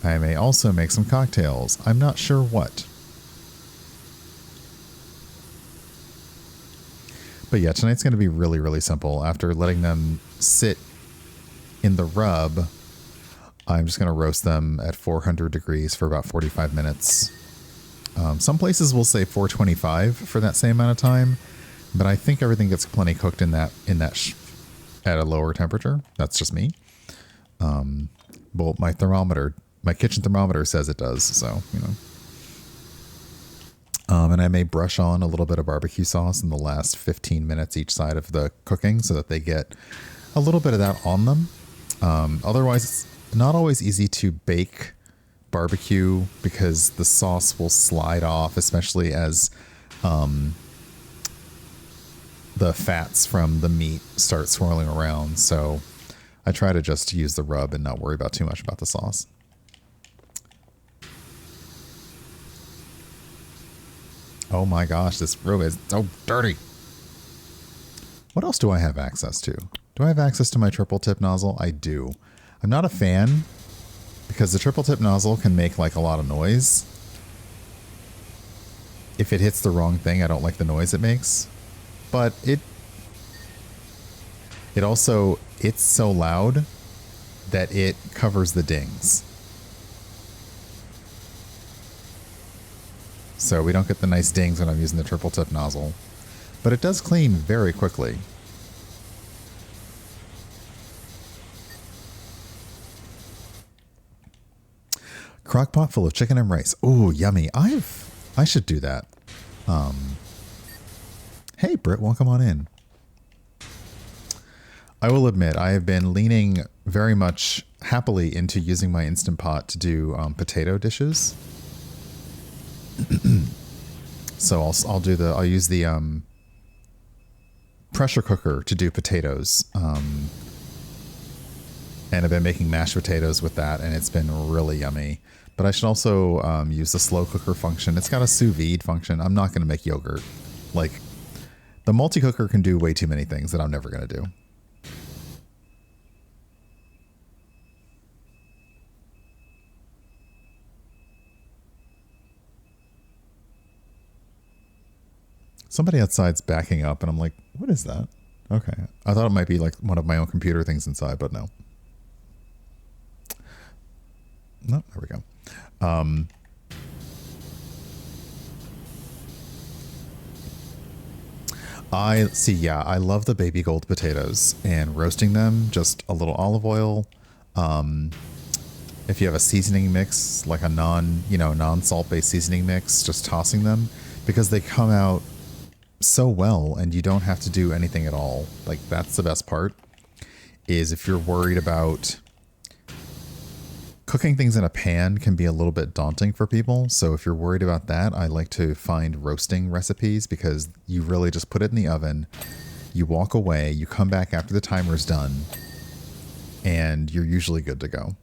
I may also make some cocktails. I'm not sure what. But yeah, tonight's going to be really, really simple. After letting them sit in the rub, I'm just going to roast them at 400 degrees for about 45 minutes. Some places will say 425 for that same amount of time, but I think everything gets plenty cooked in that at a lower temperature. That's just me. Well, my kitchen thermometer says it does, so, you know. And I may brush on a little bit of barbecue sauce in the last 15 minutes each side of the cooking so that they get a little bit of that on them. Otherwise, it's not always easy to bake barbecue because the sauce will slide off, especially as the fats from the meat start swirling around. So I try to just use the rub and not worry about too much about the sauce. Oh my gosh, this room is so dirty. What else do I have access to? Do I have access to my triple tip nozzle? I do. I'm not a fan because the triple tip nozzle can make like a lot of noise. If it hits the wrong thing, I don't like the noise it makes. But it's so loud that it covers the dings. So we don't get the nice dings when I'm using the triple tip nozzle. But it does clean very quickly. Crock pot full of chicken and rice. Ooh, yummy. I should do that. Hey, Britt, welcome on in. I will admit, I have been leaning very much happily into using my Instant Pot to do potato dishes. So I'll use the pressure cooker to do potatoes. And I've been making mashed potatoes with that, and it's been really yummy. But I should also use the slow cooker function. It's got a sous vide function. I'm not going to make yogurt. Like, the multi-cooker can do way too many things that I'm never going to do. Somebody outside's backing up, and I'm like, what is that? Okay. I thought it might be like one of my own computer things inside, but no. No, there we go. I love the baby gold potatoes and roasting them, just a little olive oil. If you have a seasoning mix, like a non-salt based seasoning mix, just tossing them because they come out so well and you don't have to do anything at all. Like, that's the best part, is if you're worried about cooking things in a pan can be a little bit daunting for people. So if you're worried about that, I like to find roasting recipes because you really just put it in the oven, you walk away, you come back after the timer's done, and you're usually good to go.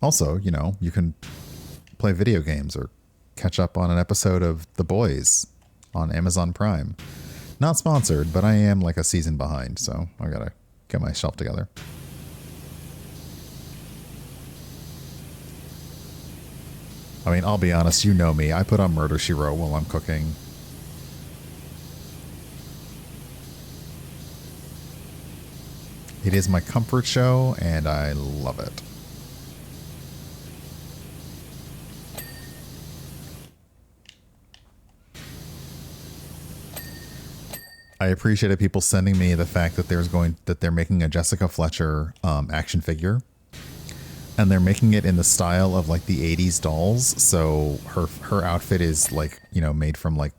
Also, you can play video games or catch up on an episode of The Boys on Amazon Prime. Not sponsored, but I am like a season behind, so I gotta get my shelf together. I mean, I'll be honest, you know me. I put on Murder, She Wrote while I'm cooking. It is my comfort show, and I love it. I appreciated people sending me the fact that they're making a Jessica Fletcher action figure. And they're making it in the style of like the 80s dolls. So her outfit is like, made from like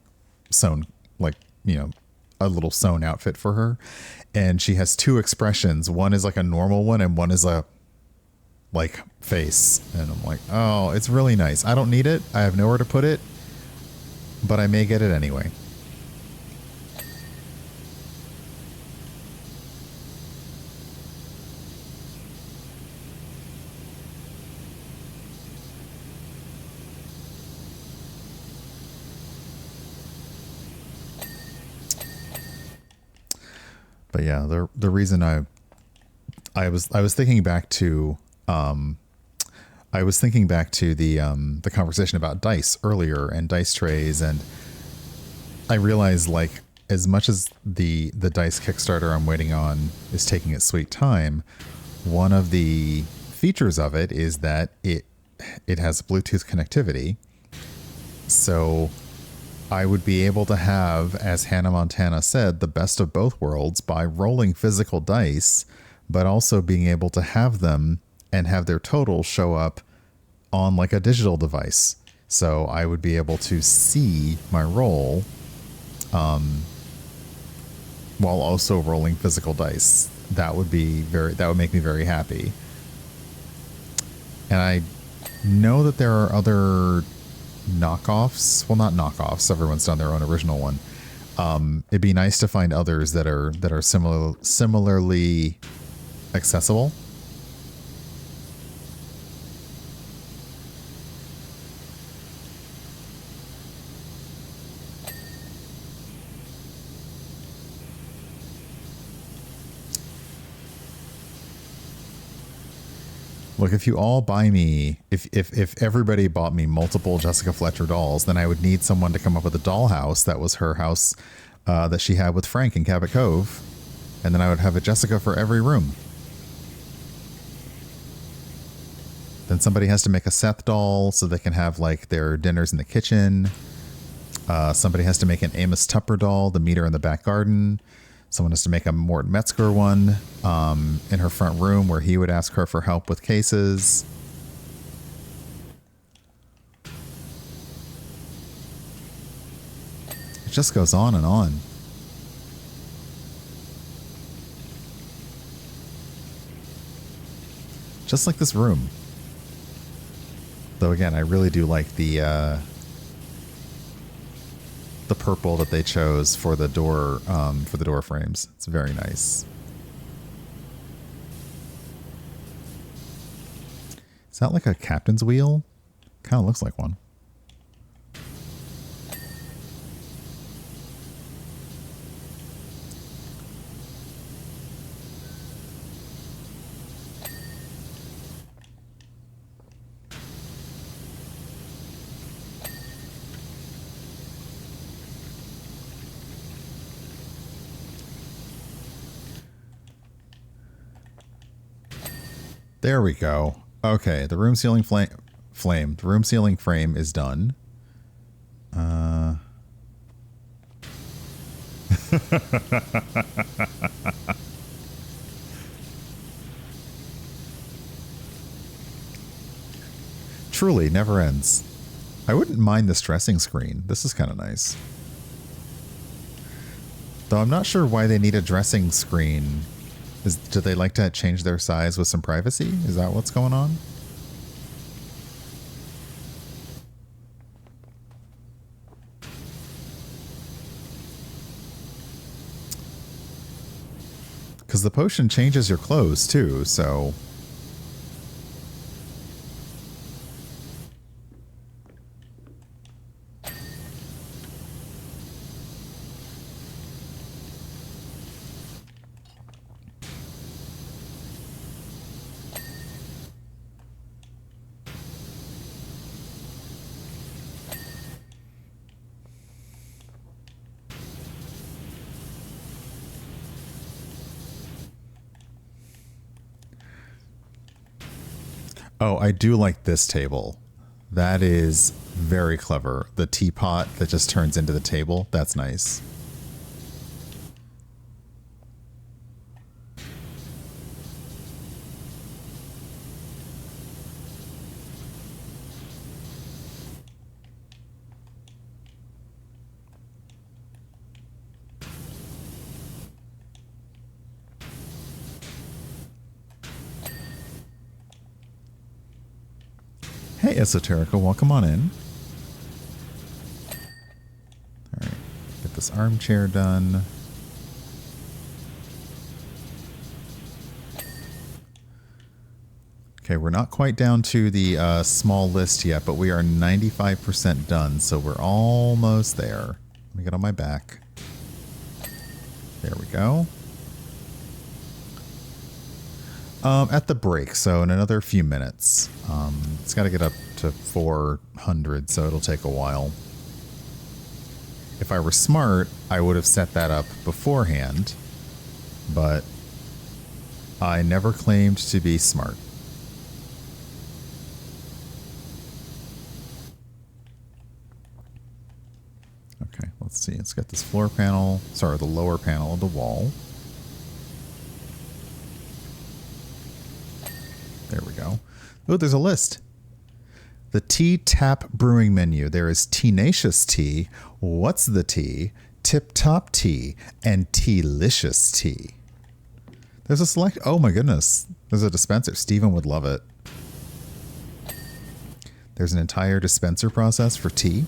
sewn, like, a little sewn outfit for her. And she has two expressions. One is like a normal one and one is a like face. And I'm like, oh, it's really nice. I don't need it. I have nowhere to put it, but I may get it anyway. But yeah, the reason I was thinking back to the conversation about dice earlier and dice trays, and I realized, like, as much as the dice Kickstarter I'm waiting on is taking its sweet time, one of the features of it is that it has Bluetooth connectivity. So I would be able to have, as Hannah Montana said, the best of both worlds by rolling physical dice, but also being able to have them and have their total show up on like a digital device. So I would be able to see my roll while also rolling physical dice. That would make me very happy. And I know that there are other knockoffs. Well, not knockoffs. Everyone's done their own original one. It'd be nice to find others that are similarly accessible. Look, if you all buy me, if everybody bought me multiple Jessica Fletcher dolls, then I would need someone to come up with a dollhouse that was her house that she had with Frank in Cabot Cove. And then I would have a Jessica for every room. Then somebody has to make a Seth doll so they can have like their dinners in the kitchen. Somebody has to make an Amos Tupper doll to meet her in the back garden. Someone has to make a Morton Metzger one in her front room where he would ask her for help with cases. It just goes on and on. Just like this room. Though again, I really do like the purple that they chose for the door frames. It's very nice. Is that like a captain's wheel? Kind of looks like one. There we go. Okay, the room ceiling the room ceiling frame is done. Truly, never ends. I wouldn't mind this dressing screen. This is kind of nice. Though I'm not sure why they need a dressing screen. Do they like to change their size with some privacy? Is that what's going on? Because the potion changes your clothes too, so... Oh, I do like this table. That is very clever. The teapot that just turns into the table. That's nice. Hey, Esoterica, welcome on in. All right, get this armchair done. Okay, we're not quite down to the small list yet, but we are 95% done, so we're almost there. Let me get on my back. There we go. At the break, so in another few minutes. It's got to get up to 400, so it'll take a while. If I were smart, I would have set that up beforehand, but I never claimed to be smart. Okay, let's see. Let's get this floor panel, sorry, the lower panel of the wall. There we go. Oh, there's a list. The Tea Tap Brewing Menu. There is Tenacious Tea, What's the Tea, Tip Top Tea, and Tealicious Tea. There's a select. Oh my goodness. There's a dispenser. Steven would love it. There's an entire dispenser process for tea.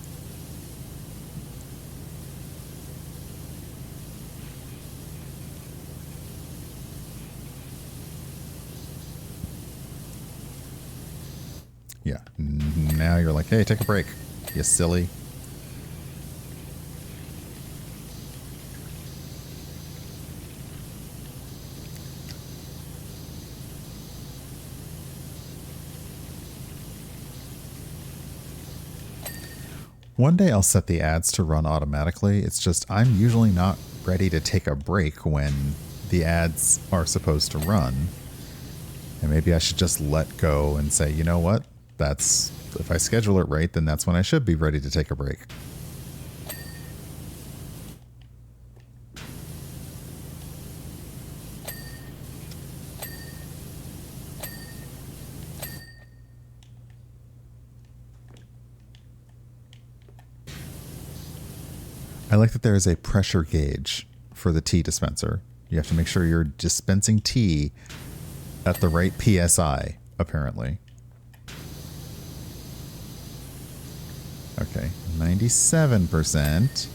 Yeah. Now you're like, hey, take a break, you silly. One day I'll set the ads to run automatically. It's just I'm usually not ready to take a break when the ads are supposed to run. And maybe I should just let go and say, you know what? That's, if I schedule it right, then that's when I should be ready to take a break. I like that there is a pressure gauge for the tea dispenser. You have to make sure you're dispensing tea at the right PSI, apparently. Okay, 97%.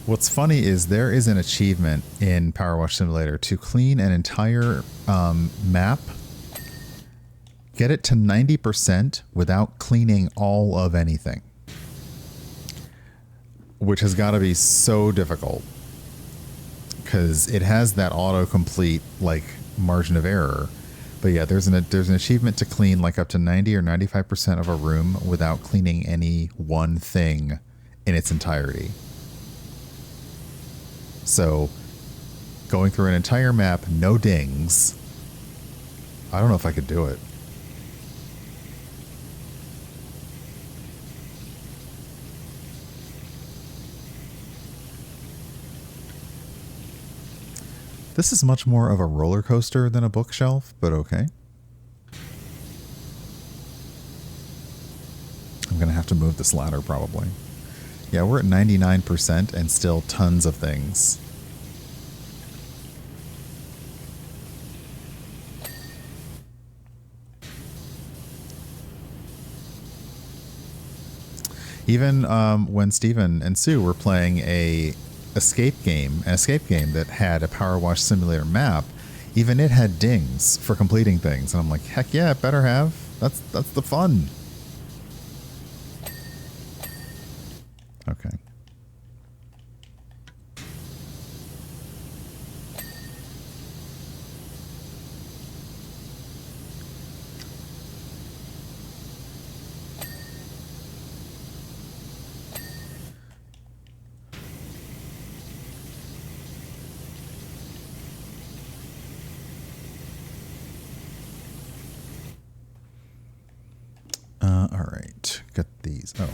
What's funny is there is an achievement in PowerWash Simulator to clean an entire map, get it to 90% without cleaning all of anything, which has got to be so difficult because it has that autocomplete like margin of error. But yeah, there's an achievement to clean like up to 90 or 95% of a room without cleaning any one thing in its entirety. So going through an entire map, no dings. I don't know if I could do it. This is much more of a roller coaster than a bookshelf, but okay. I'm going to have to move this ladder probably. Yeah, we're at 99% and still tons of things. Even when Steven and Sue were playing an escape game that had a PowerWash Simulator map, even it had dings for completing things. And I'm like, heck yeah, it better have. That's the fun. Okay. All right. Get these. Oh.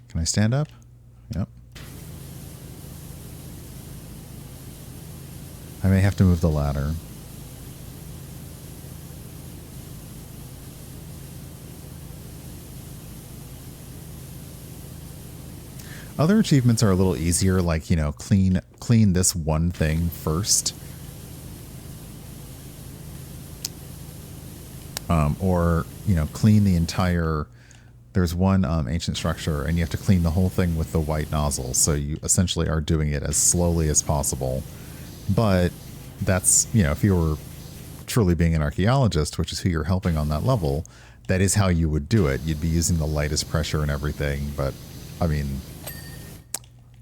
Can I stand up? Yep. I may have to move the ladder. Other achievements are a little easier, like, you know, clean this one thing first. Or, you know, clean the entire... There's one ancient structure, and you have to clean the whole thing with the white nozzle, so you essentially are doing it as slowly as possible. But that's, you know, if you were truly being an archaeologist, which is who you're helping on that level, that is how you would do it. You'd be using the lightest pressure and everything, but, I mean,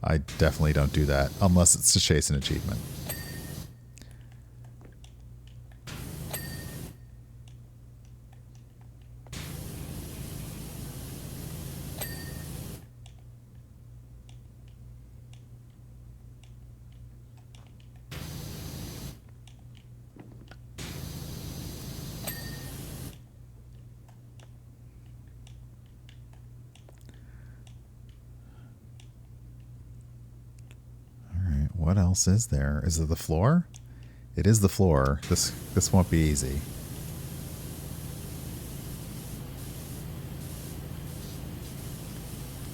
I definitely don't do that, unless it's to chase an achievement. What else is there? Is it the floor? It is the floor. This won't be easy.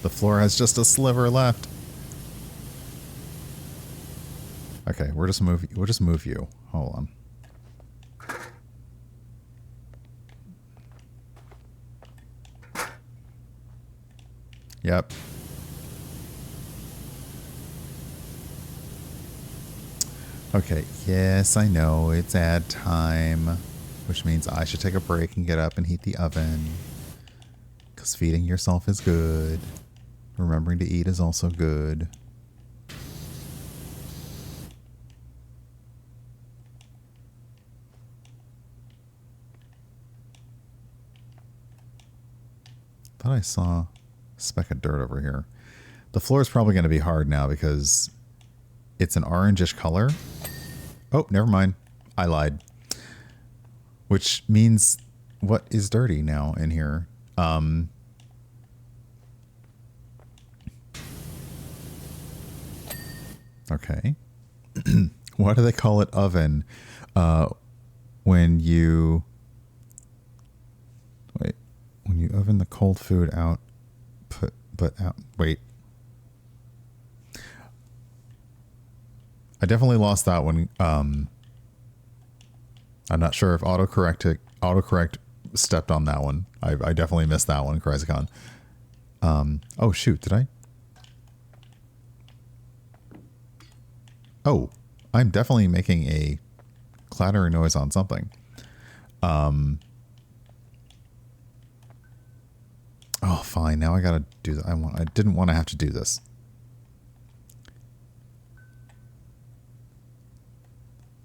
The floor has just a sliver left. Okay, we'll just move you. Hold on. Yep. Okay, yes, I know, it's ad time, which means I should take a break and get up and heat the oven. Because feeding yourself is good. Remembering to eat is also good. Thought I saw a speck of dirt over here. The floor is probably going to be hard now because it's an orangish color. Oh, never mind. I lied. Which means what is dirty now in here? Okay. Why do they call it oven? When you... Wait. When you oven the cold food out... Wait. I definitely lost that one. I'm not sure if autocorrect stepped on that one. I definitely missed that one, Chrysicon. Oh shoot, did I? Oh, I'm definitely making a clattering noise on something. Oh, fine. Now I gotta do that. I didn't want to have to do this.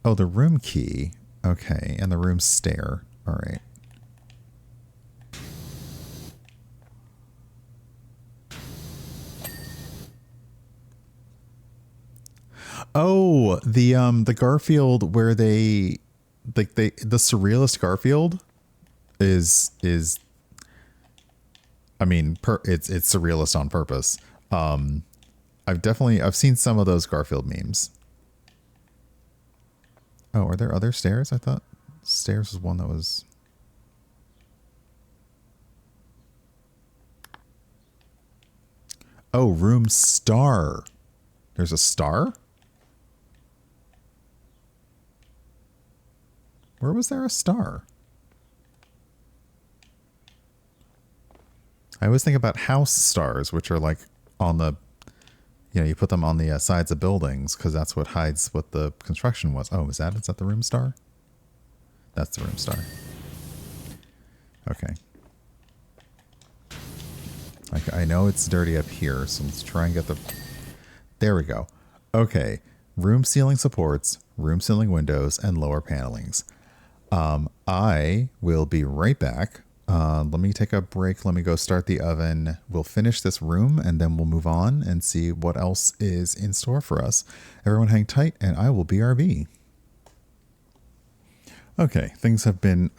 Oh, the room key. Okay, and the room stair. All right. Oh, the Garfield where the surrealist Garfield is I mean, it's surrealist on purpose. I've seen some of those Garfield memes. Oh, are there other stairs? I thought stairs was one that was... Oh, room star. There's a star? Where was there a star? I always think about house stars, which are like on the... You know, you put them on the sides of buildings because that's what hides what the construction was. Oh, is that the room star? That's the room star. Okay. I know it's dirty up here, so let's try and get the... There we go. Okay. Room ceiling supports, room ceiling windows, and lower panelings. I will be right back. Let me take a break. Let me go start the oven. We'll finish this room and then we'll move on and see what else is in store for us. Everyone hang tight and I will BRB. Okay, things have been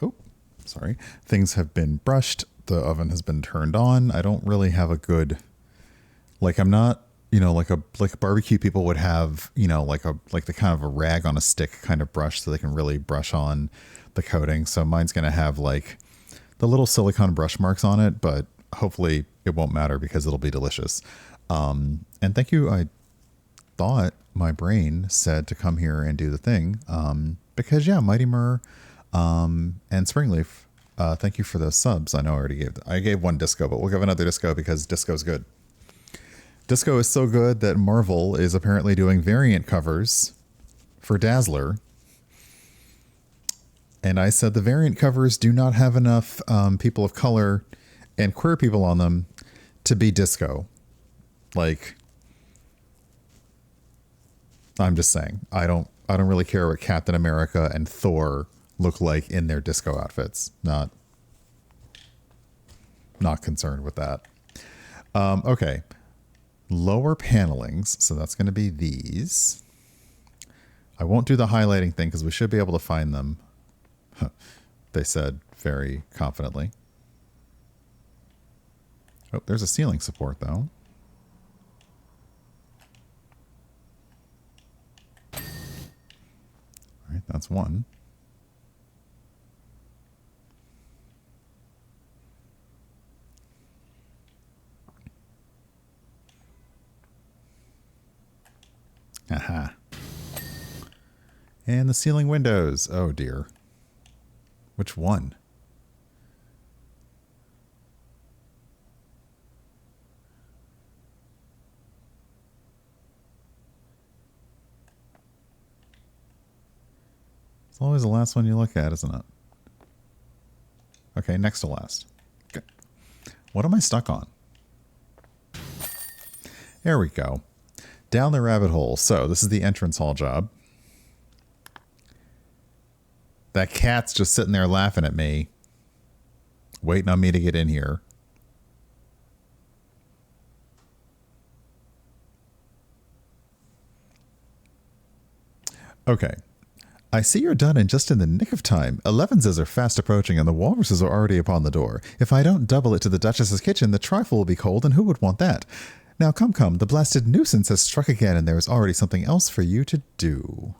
brushed. The oven has been turned on. I don't really have a good, like, I'm not, you know, like barbecue people would have, you know, like the kind of a rag on a stick kind of brush so they can really brush on the coating. So mine's going to have like the little silicone brush marks on it, but hopefully it won't matter because it'll be delicious. And thank you. I thought my brain said to come here and do the thing. Because yeah, Mighty Myrrh, and Springleaf, thank you for those subs. I know I gave one disco, but we'll give another disco because disco's good. Disco is so good that Marvel is apparently doing variant covers for Dazzler. And I said the variant covers do not have enough people of color and queer people on them to be disco. Like, I'm just saying, I don't really care what Captain America and Thor look like in their disco outfits. Not concerned with that. Okay. Lower panelings. So that's going to be these. I won't do the highlighting thing because we should be able to find them. They said very confidently. Oh, there's a ceiling support though. All right, that's one. Aha. And the ceiling windows. Oh dear. Which one? It's always the last one you look at, isn't it? Okay, next to last. Okay. What am I stuck on? There we go. Down the rabbit hole. So this is the entrance hall job. That cat's just sitting there laughing at me, waiting on me to get in here. Okay. I see you're done in just in the nick of time. Elevenses are fast approaching and the walruses are already upon the door. If I don't double it to the Duchess's kitchen, the trifle will be cold, and who would want that? Now come, the blasted nuisance has struck again and there is already something else for you to do.